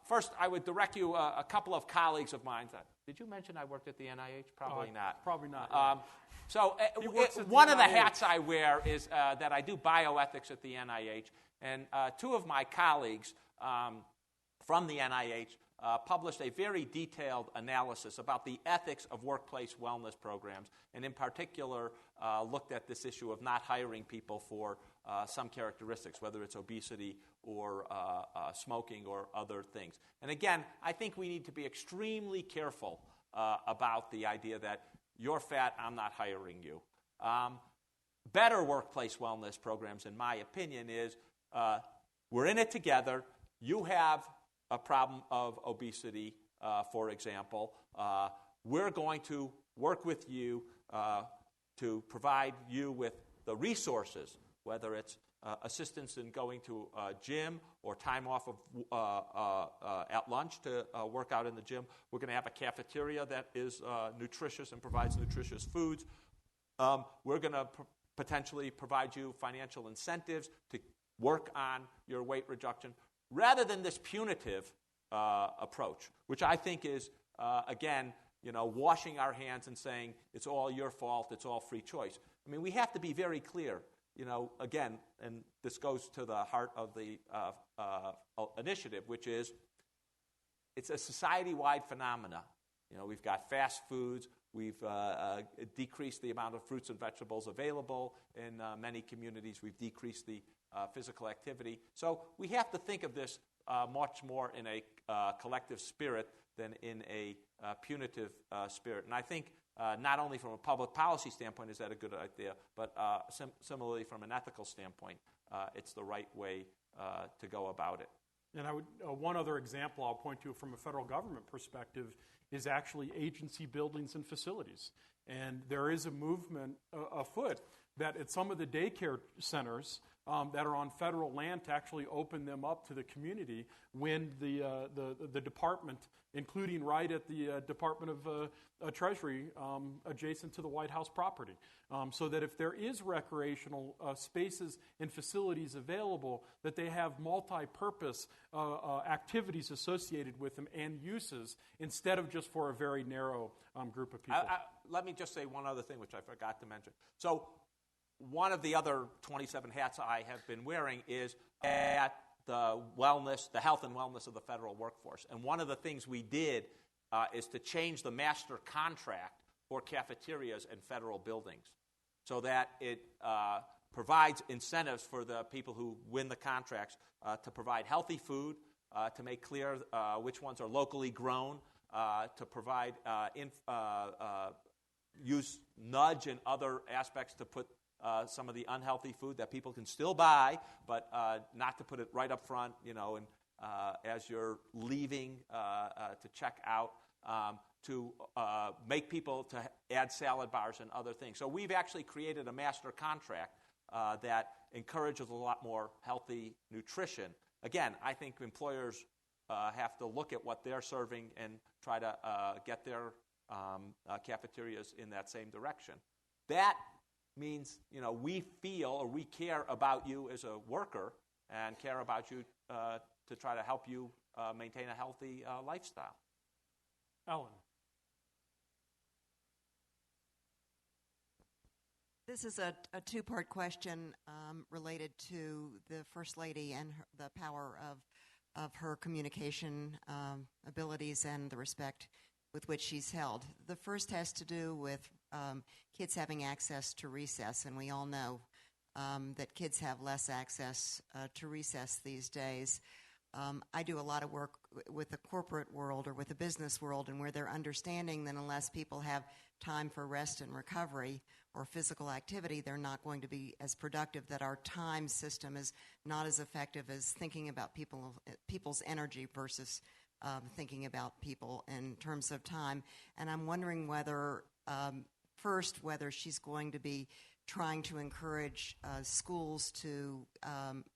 first I would direct you a couple of colleagues of mine. Did you mention I worked at the NIH? Probably not. Probably not. So one of the hats I wear is that I do bioethics at the NIH, and two of my colleagues from the NIH published a very detailed analysis about the ethics of workplace wellness programs, and in particular looked at this issue of not hiring people for some characteristics, whether it's obesity or smoking or other things. And again, I think we need to be extremely careful about the idea that you're fat, I'm not hiring you. Better workplace wellness programs, in my opinion, is we're in it together. You have a problem of obesity, for example. We're going to work with you to provide you with the resources, whether it's assistance in going to a gym or time off of at lunch to work out in the gym. We're going to have a cafeteria that is nutritious and provides nutritious foods. We're going to potentially provide you financial incentives to work on your weight reduction, rather than this punitive approach, which I think is, again, washing our hands and saying it's all your fault, it's all free choice. I mean, we have to be very clear, again, and this goes to the heart of the initiative, which is it's a society-wide phenomena. We've got fast foods. We've decreased the amount of fruits and vegetables available in many communities. We've decreased the physical activity. So we have to think of this much more in a collective spirit than in a punitive spirit. And I think not only from a public policy standpoint is that a good idea, but similarly from an ethical standpoint, it's the right way to go about it. And I would one other example I'll point to from a federal government perspective is actually agency buildings and facilities. And there is a movement afoot that at some of the daycare centers that are on federal land to actually open them up to the community when the department, including right at the Department of Treasury, adjacent to the White House property, so that if there is recreational spaces and facilities available, that they have multi-purpose activities associated with them and uses instead of just for a very narrow group of people. Let me just say one other thing, which I forgot to mention. So one of the other 27 hats I have been wearing is at the health and wellness of the federal workforce. And one of the things we did is to change the master contract for cafeterias and federal buildings so that it provides incentives for the people who win the contracts to provide healthy food, to make clear which ones are locally grown, to provide use nudge and other aspects to put some of the unhealthy food that people can still buy, but not to put it right up front, and as you're leaving to check out, to make people to add salad bars and other things. So we've actually created a master contract that encourages a lot more healthy nutrition. Again, I think employers have to look at what they're serving and try to get their cafeterias in that same direction. That means, we feel or we care about you as a worker and care about you to try to help you maintain a healthy lifestyle. Ellen. This is a two-part question related to the First Lady and the power of her communication abilities and the respect with which she's held. The first has to do with kids having access to recess, and we all know that kids have less access to recess these days. I do a lot of work with the corporate world or with the business world, and where they're understanding that unless people have time for rest and recovery or physical activity, they're not going to be as productive, that our time system is not as effective as thinking about people's energy versus thinking about people in terms of time. And I'm wondering whether, first, whether she's going to be trying to encourage schools to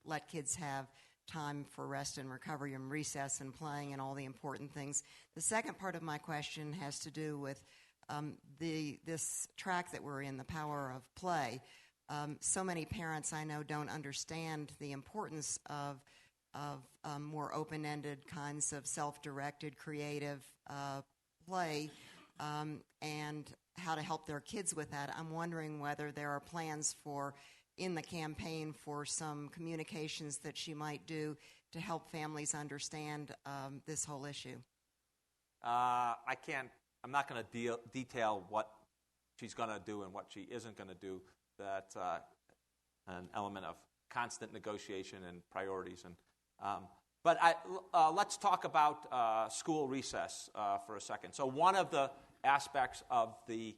let kids have time for rest and recovery and recess and playing and all the important things. The second part of my question has to do with this track that we're in, the power of play. So many parents I know don't understand the importance of more open-ended kinds of self-directed, creative play and how to help their kids with that. I'm wondering whether there are plans in the campaign for some communications that she might do to help families understand this whole issue. I'm not going to detail what she's going to do and what she isn't going to do. That's an element of constant negotiation and priorities. But let's talk about school recess for a second. So one of the aspects of the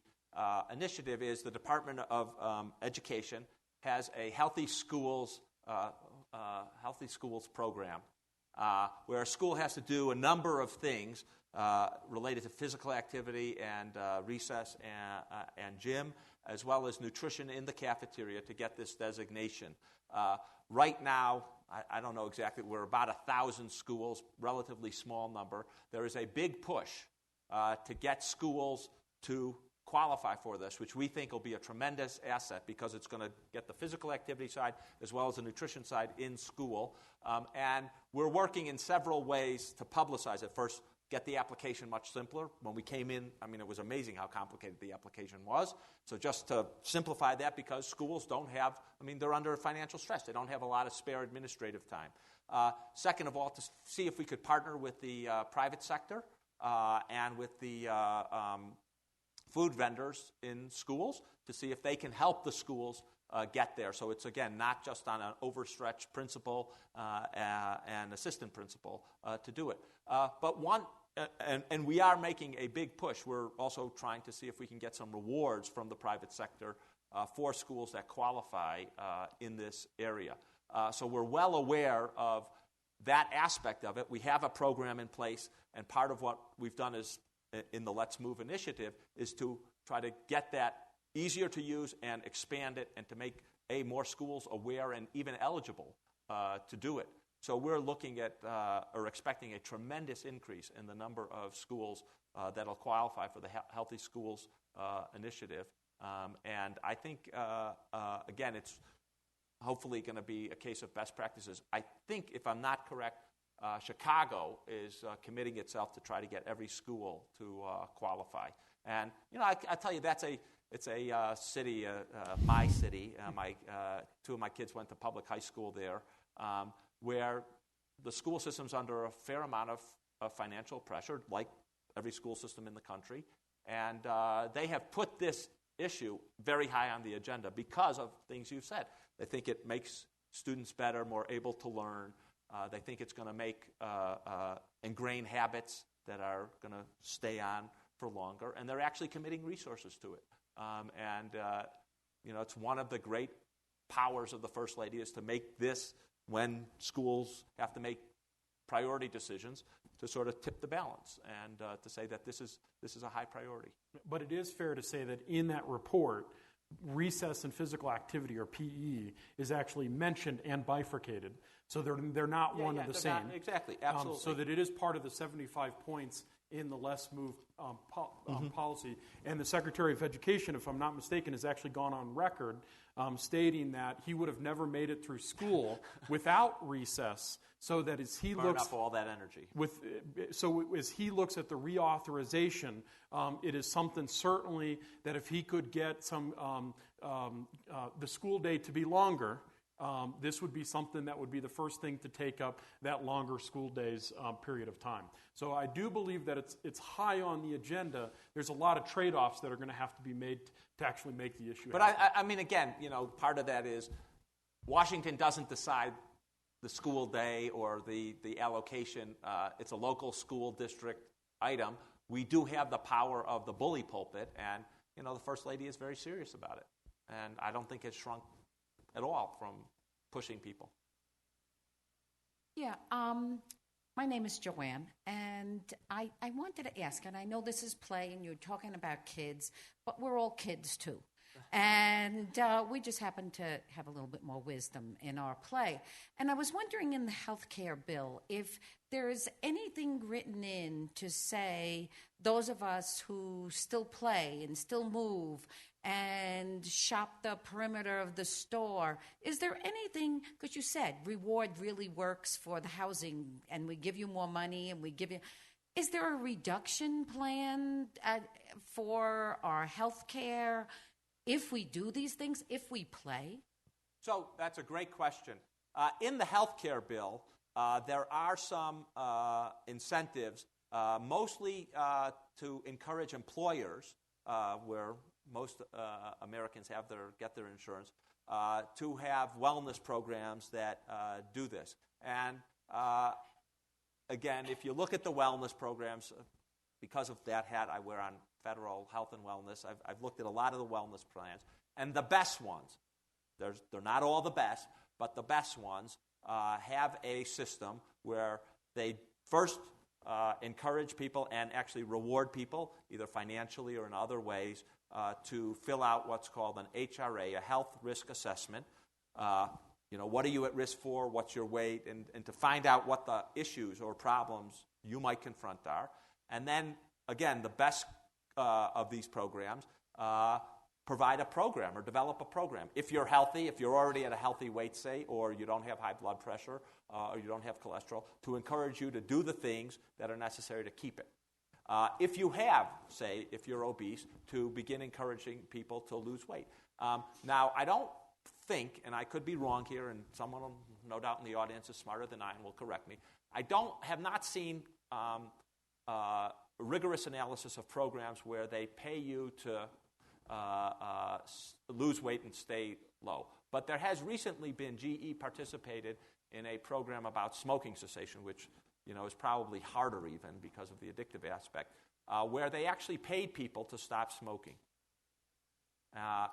initiative is the Department of Education has a Healthy Schools program where a school has to do a number of things related to physical activity and recess and gym, as well as nutrition in the cafeteria to get this designation. Right now, I don't know exactly, we're about 1,000 schools, relatively small number. There is a big push to get schools to qualify for this, which we think will be a tremendous asset because it's going to get the physical activity side as well as the nutrition side in school. And we're working in several ways to publicize it. First, get the application much simpler. When we came in, it was amazing how complicated the application was. So just to simplify that, because schools don't have, they're under financial stress. They don't have a lot of spare administrative time. Second of all, to see if we could partner with the private sector and with the food vendors in schools to see if they can help the schools get there. So it's, again, not just on an overstretched principal and assistant principal to do it. But and we are making a big push. We're also trying to see if we can get some rewards from the private sector for schools that qualify in this area. So we're well aware of that aspect of it. We have a program in place, and part of what we've done is in the Let's Move initiative is to try to get that easier to use and expand it and to make more schools aware and even eligible to do it. So we're looking at or expecting a tremendous increase in the number of schools that will qualify for the Healthy Schools initiative. And I think, again, it's hopefully going to be a case of best practices. I think, if I'm not correct, Chicago is committing itself to try to get every school to qualify. And, I tell you, it's a city, my city. Two of my kids went to public high school there, where the school system's under a fair amount of financial pressure, like every school system in the country. And they have put this issue very high on the agenda because of things you've said. They think it makes students better, more able to learn. They think it's going to make ingrained habits that are going to stay on for longer, and they're actually committing resources to it. It's one of the great powers of the First Lady is to make this, when schools have to make priority decisions, to sort of tip the balance and to say that this is a high priority. But it is fair to say that in that report, recess and physical activity, or PE, is actually mentioned and bifurcated. So they're not one and the same. Exactly, absolutely. So that it is part of the 75 points in the less moved policy. And the Secretary of Education, if I'm not mistaken, has actually gone on record stating that he would have never made it through school without recess. So that as he burn looks up all that energy. As he looks at the reauthorization, it is something certainly that if he could get the school day to be longer, this would be something that would be the first thing to take up that longer school days period of time. So I do believe that it's high on the agenda. There's a lot of trade-offs that are going to have to be made to actually make the issue But happen. I mean, again, part of that is Washington doesn't decide the school day or the allocation. It's a local school district item. We do have the power of the bully pulpit, and the First Lady is very serious about it. And I don't think it's shrunk at all from pushing people. Yeah, my name is Joanne, and I wanted to ask, and I know this is play and you're talking about kids, but we're all kids too. And we just happen to have a little bit more wisdom in our play. And I was wondering in the health care bill if there's anything written in to say those of us who still play and still move and shop the perimeter of the store, is there anything, because you said reward really works for the housing and we give you more money and we give you, is there a reduction plan for our health care if we do these things, if we play? So that's a great question. In the health care bill, there are some incentives, mostly to encourage employers, where most Americans get their insurance, to have wellness programs that do this. And again, if you look at the wellness programs, because of that hat I wear on federal health and wellness, I've looked at a lot of the wellness plans, and the best ones, they're not all the best, but the best ones have a system where they first encourage people and actually reward people, either financially or in other ways, to fill out what's called an HRA, a health risk assessment. What are you at risk for? What's your weight? And to find out what the issues or problems you might confront are. And then, again, the best of these programs provide a program or develop a program. If you're healthy, if you're already at a healthy weight, say, or you don't have high blood pressure or you don't have cholesterol, to encourage you to do the things that are necessary to keep it. If you have, say, if you're obese, to begin encouraging people to lose weight. Now, I don't think, and I could be wrong here, and someone, no doubt in the audience, is smarter than I and will correct me, have not seen rigorous analysis of programs where they pay you to lose weight and stay low. But there has recently been, GE participated in a program about smoking cessation, which is probably harder even because of the addictive aspect, where they actually paid people to stop smoking.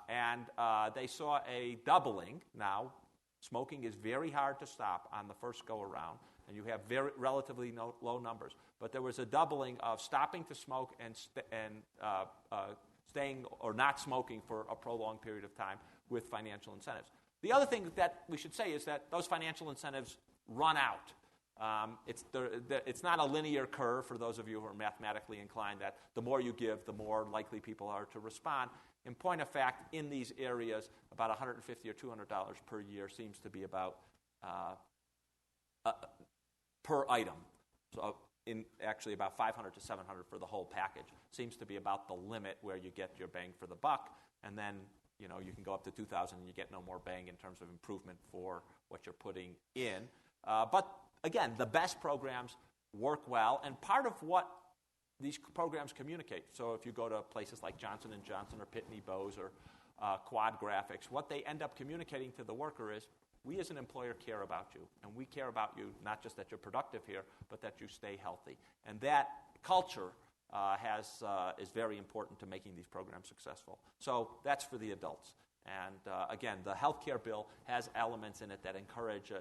And they saw a doubling. Now, smoking is very hard to stop on the first go-around, and you have relatively low numbers. But there was a doubling of stopping to smoke and staying or not smoking for a prolonged period of time with financial incentives. The other thing that we should say is that those financial incentives run out. It's not a linear curve for those of you who are mathematically inclined, that the more you give, the more likely people are to respond. In point of fact, in these areas, about $150 or $200 per year seems to be about per item. So in actually about $500 to $700 for the whole package seems to be about the limit where you get your bang for the buck, and then you can go up to $2,000 and you get no more bang in terms of improvement for what you're putting in. But again, the best programs work well, and part of what these programs communicate, so if you go to places like Johnson & Johnson or Pitney Bowes or Quad Graphics, what they end up communicating to the worker is, we as an employer care about you, and we care about you not just that you're productive here, but that you stay healthy. And that culture is very important to making these programs successful. So that's for the adults. And again, the health care bill has elements in it that encourage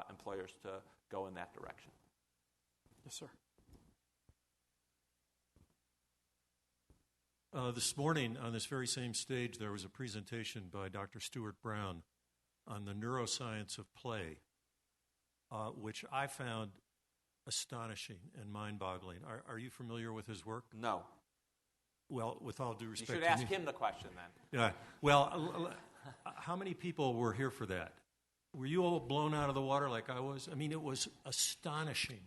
employers to go in that direction. Yes, sir. This morning, on this very same stage, there was a presentation by Dr. Stuart Brown on the neuroscience of play, which I found astonishing and mind-boggling. Are you familiar with his work? No. Well, with all due You respect should to ask me- him the question then. Yeah. Well, how many people were here for that? Were you all blown out of the water like I was? I mean, it was astonishing.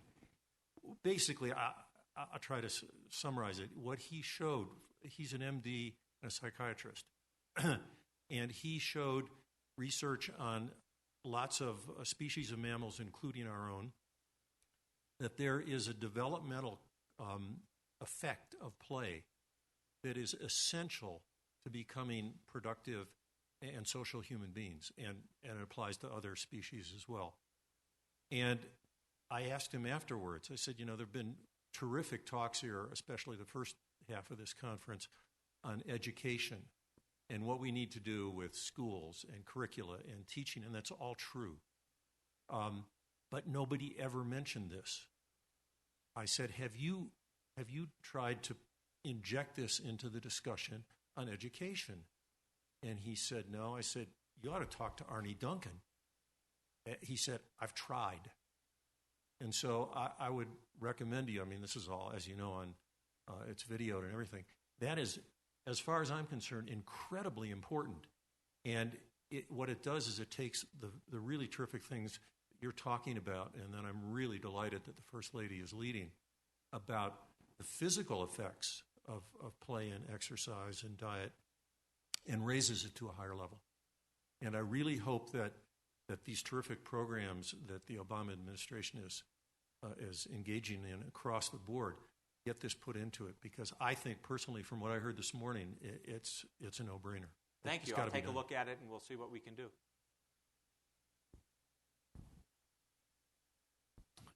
Basically, I'll try to summarize it. What he showed, he's an MD and a psychiatrist, and he showed research on lots of species of mammals, including our own, that there is a developmental effect of play that is essential to becoming productive and social human beings, and it applies to other species as well. And I asked him afterwards, I said, there have been terrific talks here, especially the first half of this conference, on education and what we need to do with schools and curricula and teaching, and that's all true. But nobody ever mentioned this. I said, have you tried to inject this into the discussion on education? And he said, no. I said, you ought to talk to Arnie Duncan. He said, I've tried. And so I would recommend to you, this is all, as you know, on it's videoed and everything. That is, as far as I'm concerned, incredibly important. And what it does is it takes the really terrific things you're talking about, and then I'm really delighted that the First Lady is leading, about the physical effects of play and exercise and diet, and raises it to a higher level. And I really hope that these terrific programs that the Obama administration is engaging in across the board get this put into it, because I think personally, from what I heard this morning, it's a no-brainer. Thank you. I'll take a look at it and we'll see what we can do.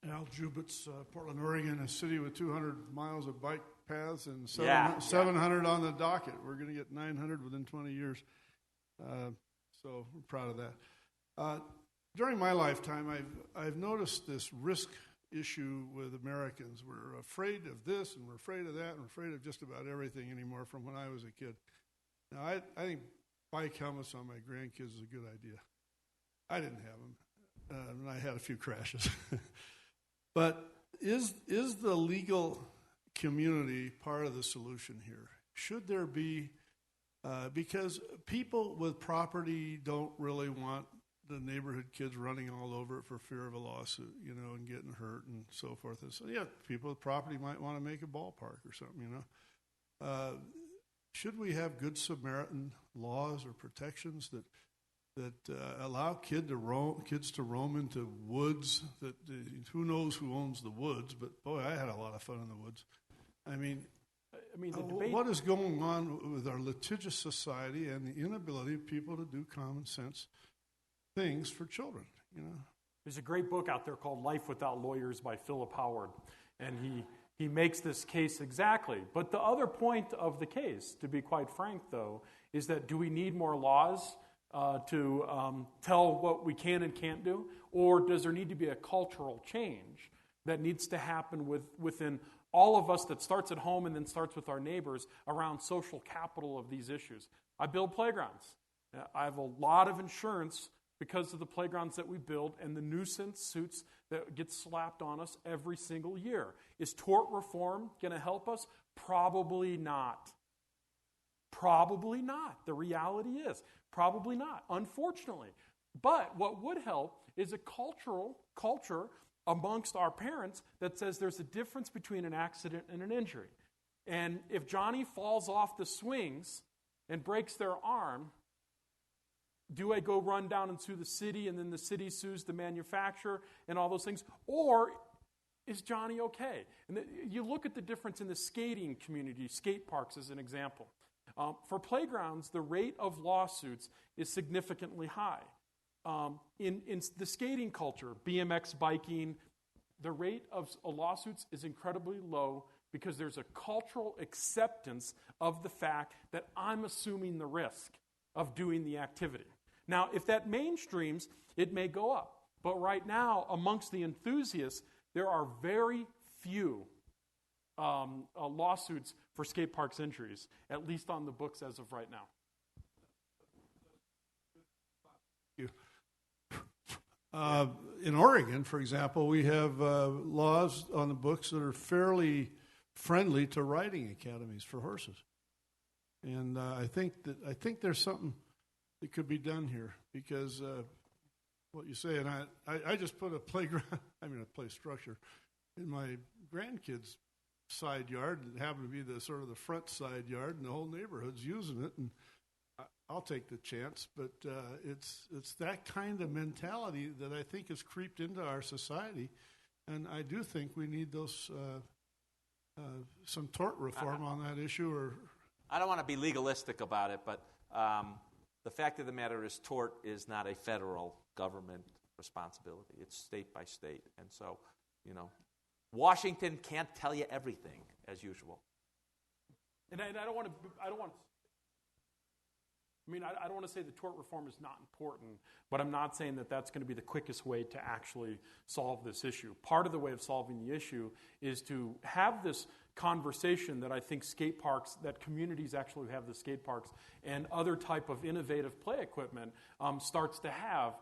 Al Jubitz, Portland, Oregon, a city with 200 miles of bike paths and 700 on the docket. We're going to get 900 within 20 years. So we're proud of that. During my lifetime, I've noticed this risk issue with Americans. We're afraid of this and we're afraid of that and we're afraid of just about everything anymore from when I was a kid. Now, I think bike helmets on my grandkids is a good idea. I didn't have them, and I had a few crashes. But is the legal community part of the solution here? Should there be, because people with property don't really want the neighborhood kids running all over it for fear of a lawsuit, and getting hurt and so forth. And so, people with property might want to make a ballpark or something, Should we have Good Samaritan laws or protections that allow kids to roam into woods? Who knows who owns the woods? But boy, I had a lot of fun in the woods. The debate. What is going on with our litigious society and the inability of people to do common sense things for children? There's a great book out there called Life Without Lawyers by Philip Howard, and he makes this case exactly. But the other point of the case, to be quite frank, though, is that do we need more laws to tell what we can and can't do? Or does there need to be a cultural change that needs to happen within all of us, that starts at home and then starts with our neighbors, around social capital of these issues? I build playgrounds. I have a lot of insurance because of the playgrounds that we build and the nuisance suits that get slapped on us every single year. Is tort reform going to help us? Probably not. Probably not. The reality is, probably not, unfortunately. But what would help is a culture amongst our parents that says there's a difference between an accident and an injury. And if Johnny falls off the swings and breaks their arm, do I go run down and sue the city, and then the city sues the manufacturer and all those things? Or is Johnny okay? And you look at the difference in the skating community, skate parks as an example. For playgrounds, the rate of lawsuits is significantly high. In the skating culture, BMX biking, the rate of lawsuits is incredibly low because there's a cultural acceptance of the fact that I'm assuming the risk of doing the activity. Now, if that mainstreams, it may go up. But right now, amongst the enthusiasts, there are very few lawsuits for skate parks injuries, at least on the books as of right now. In Oregon, for example, we have laws on the books that are fairly friendly to riding academies for horses, and I think there's something that could be done here because what you say, and I just put a playground, a play structure in my grandkids' side yard. It happened to be the sort of the front side yard, and the whole neighborhood's using it, and I'll take the chance, but it's that kind of mentality that I think has creeped into our society, and I do think we need those some tort reform on that issue. Or I don't want to be legalistic about it, but the fact of the matter is tort is not a federal government responsibility. It's state by state, and so Washington can't tell you everything as usual. And I don't want to say that tort reform is not important, but I'm not saying that that's going to be the quickest way to actually solve this issue. Part of the way of solving the issue is to have this conversation that I think skate parks, that communities actually have the skate parks and other type of innovative play equipment starts to have,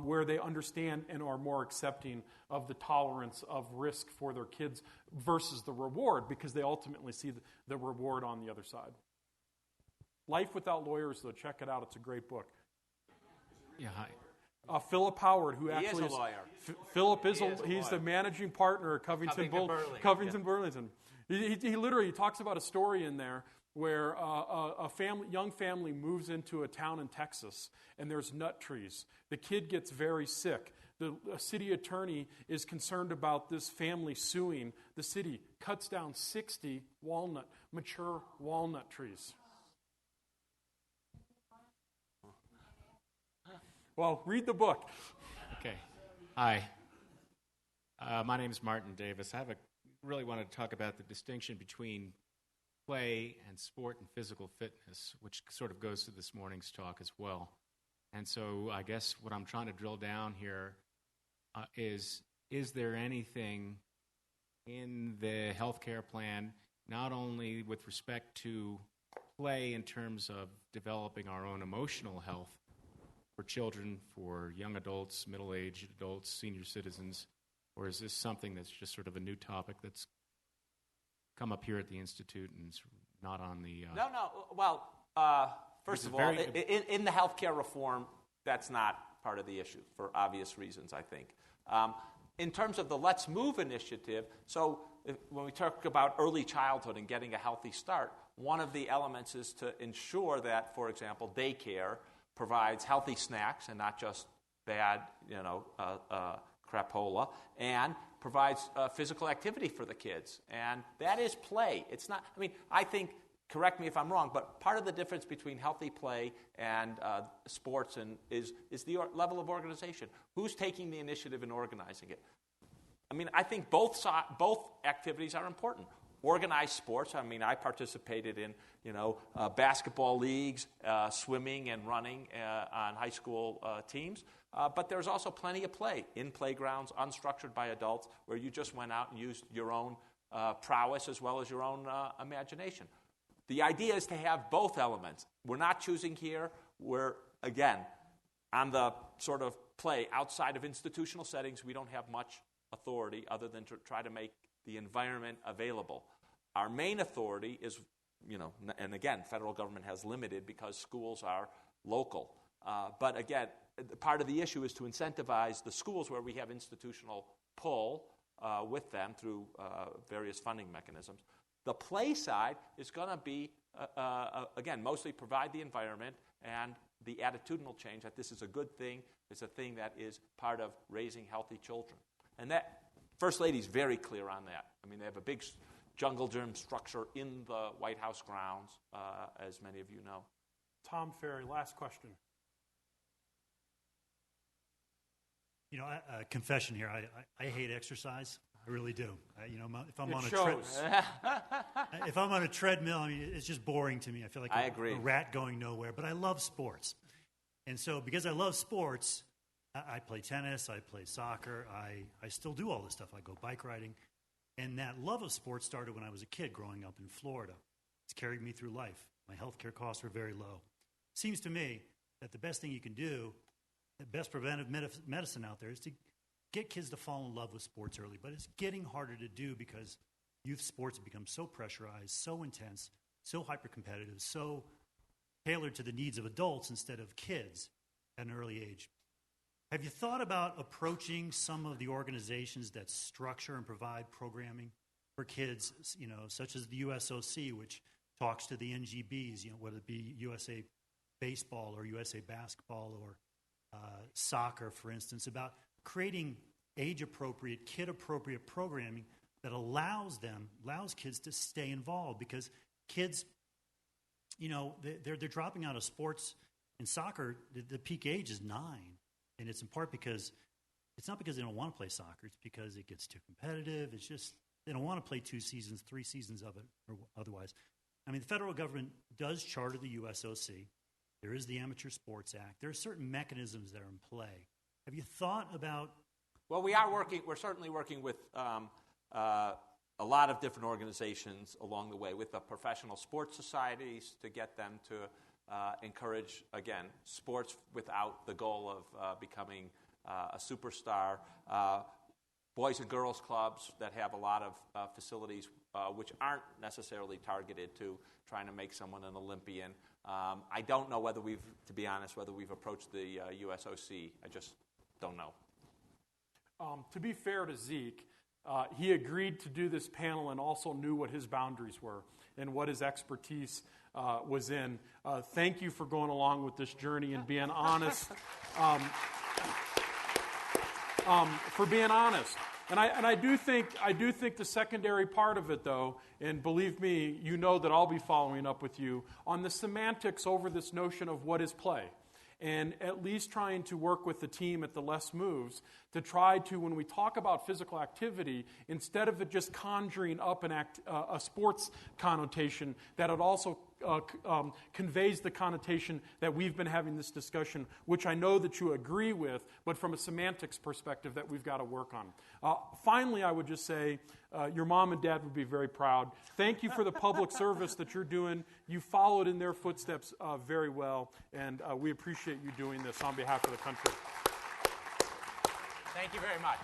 where they understand and are more accepting of the tolerance of risk for their kids versus the reward, because they ultimately see the reward on the other side. Life Without Lawyers, though, check it out. It's a great book. Yeah, hi. Philip Howard, who actually is a lawyer. Philip he's the managing partner at Covington Burlington. He literally talks about a story in there where a young family moves into a town in Texas, and there's nut trees. The kid gets very sick. The city attorney is concerned about this family suing the city, cuts down 60 mature walnut trees. Well, read the book. Okay. Hi. My name is Martin Davis. I really wanted to talk about the distinction between play and sport and physical fitness, which sort of goes to this morning's talk as well. And so I guess what I'm trying to drill down here is there anything in the healthcare plan, not only with respect to play in terms of developing our own emotional health, for children, for young adults, middle-aged adults, senior citizens, or is this something that's just sort of a new topic that's come up here at the Institute and it's not on the... No. Well, first of all, in the healthcare reform, that's not part of the issue for obvious reasons, I think. In terms of the Let's Move initiative, so when we talk about early childhood and getting a healthy start, one of the elements is to ensure that, for example, daycare provides healthy snacks and not just bad, crapola, and provides physical activity for the kids. And that is play. It's not, I think, correct me if I'm wrong, but part of the difference between healthy play and sports is the level of organization. Who's taking the initiative and organizing it? I think both activities are important. Organized sports, I participated in, basketball leagues, swimming and running on high school teams. But there's also plenty of play in playgrounds, unstructured by adults, where you just went out and used your own prowess as well as your own imagination. The idea is to have both elements. We're not choosing here. We're, again, on the sort of play outside of institutional settings, we don't have much authority other than to try to make the environment available. Our main authority is, and again, federal government has limited because schools are local. But again, part of the issue is to incentivize the schools where we have institutional pull with them through various funding mechanisms. The play side is going to be, again, mostly provide the environment and the attitudinal change that this is a good thing. It's a thing that is part of raising healthy children. And that First Lady's very clear on that. They have a big jungle gym structure in the White House grounds, as many of you know. Tom Ferry, last question. Confession here. I hate exercise. I really do. If I'm on a treadmill, it's just boring to me. I feel like a rat going nowhere. But I love sports, and so because I love sports, I play tennis. I play soccer. I still do all this stuff. I go bike riding. And that love of sports started when I was a kid growing up in Florida. It's carried me through life. My health care costs were very low. Seems to me that the best thing you can do, the best preventive medicine out there, is to get kids to fall in love with sports early. But it's getting harder to do because youth sports have become so pressurized, so intense, so hyper-competitive, so tailored to the needs of adults instead of kids at an early age. Have you thought about approaching some of the organizations that structure and provide programming for kids, such as the USOC, which talks to the NGBs, whether it be USA Baseball or USA Basketball or soccer, for instance, about creating age-appropriate, kid-appropriate programming that allows kids to stay involved, because kids, they're dropping out of sports. In soccer, the peak age is 9. And it's in part because it's not because they don't want to play soccer. It's because it gets too competitive. It's just they don't want to play 2 seasons, 3 seasons of it, or otherwise. I mean, the federal government does charter the USOC. There is the Amateur Sports Act. There are certain mechanisms that are in play. Have you thought about? Well, we're certainly working with a lot of different organizations along the way, with the professional sports societies to get them to encourage, again, sports without the goal of becoming a superstar. Boys and girls clubs that have a lot of facilities which aren't necessarily targeted to trying to make someone an Olympian. I don't know whether we've approached the USOC. I just don't know. To be fair to Zeke, he agreed to do this panel and also knew what his boundaries were and what his expertise was in. Thank you for going along with this journey and being honest. For being honest, and I do think the secondary part of it, though, and believe me, you know that I'll be following up with you on the semantics over this notion of what is play. And at least trying to work with the team at the Less Moves to try to, when we talk about physical activity, instead of it just conjuring up a sports connotation, that it also conveys the connotation that we've been having this discussion, which I know that you agree with, but from a semantics perspective that we've got to work on. Finally, I would just say your mom and dad would be very proud. Thank you for the public service that you're doing. You followed in their footsteps very well, and we appreciate you doing this on behalf of the country. Thank you very much.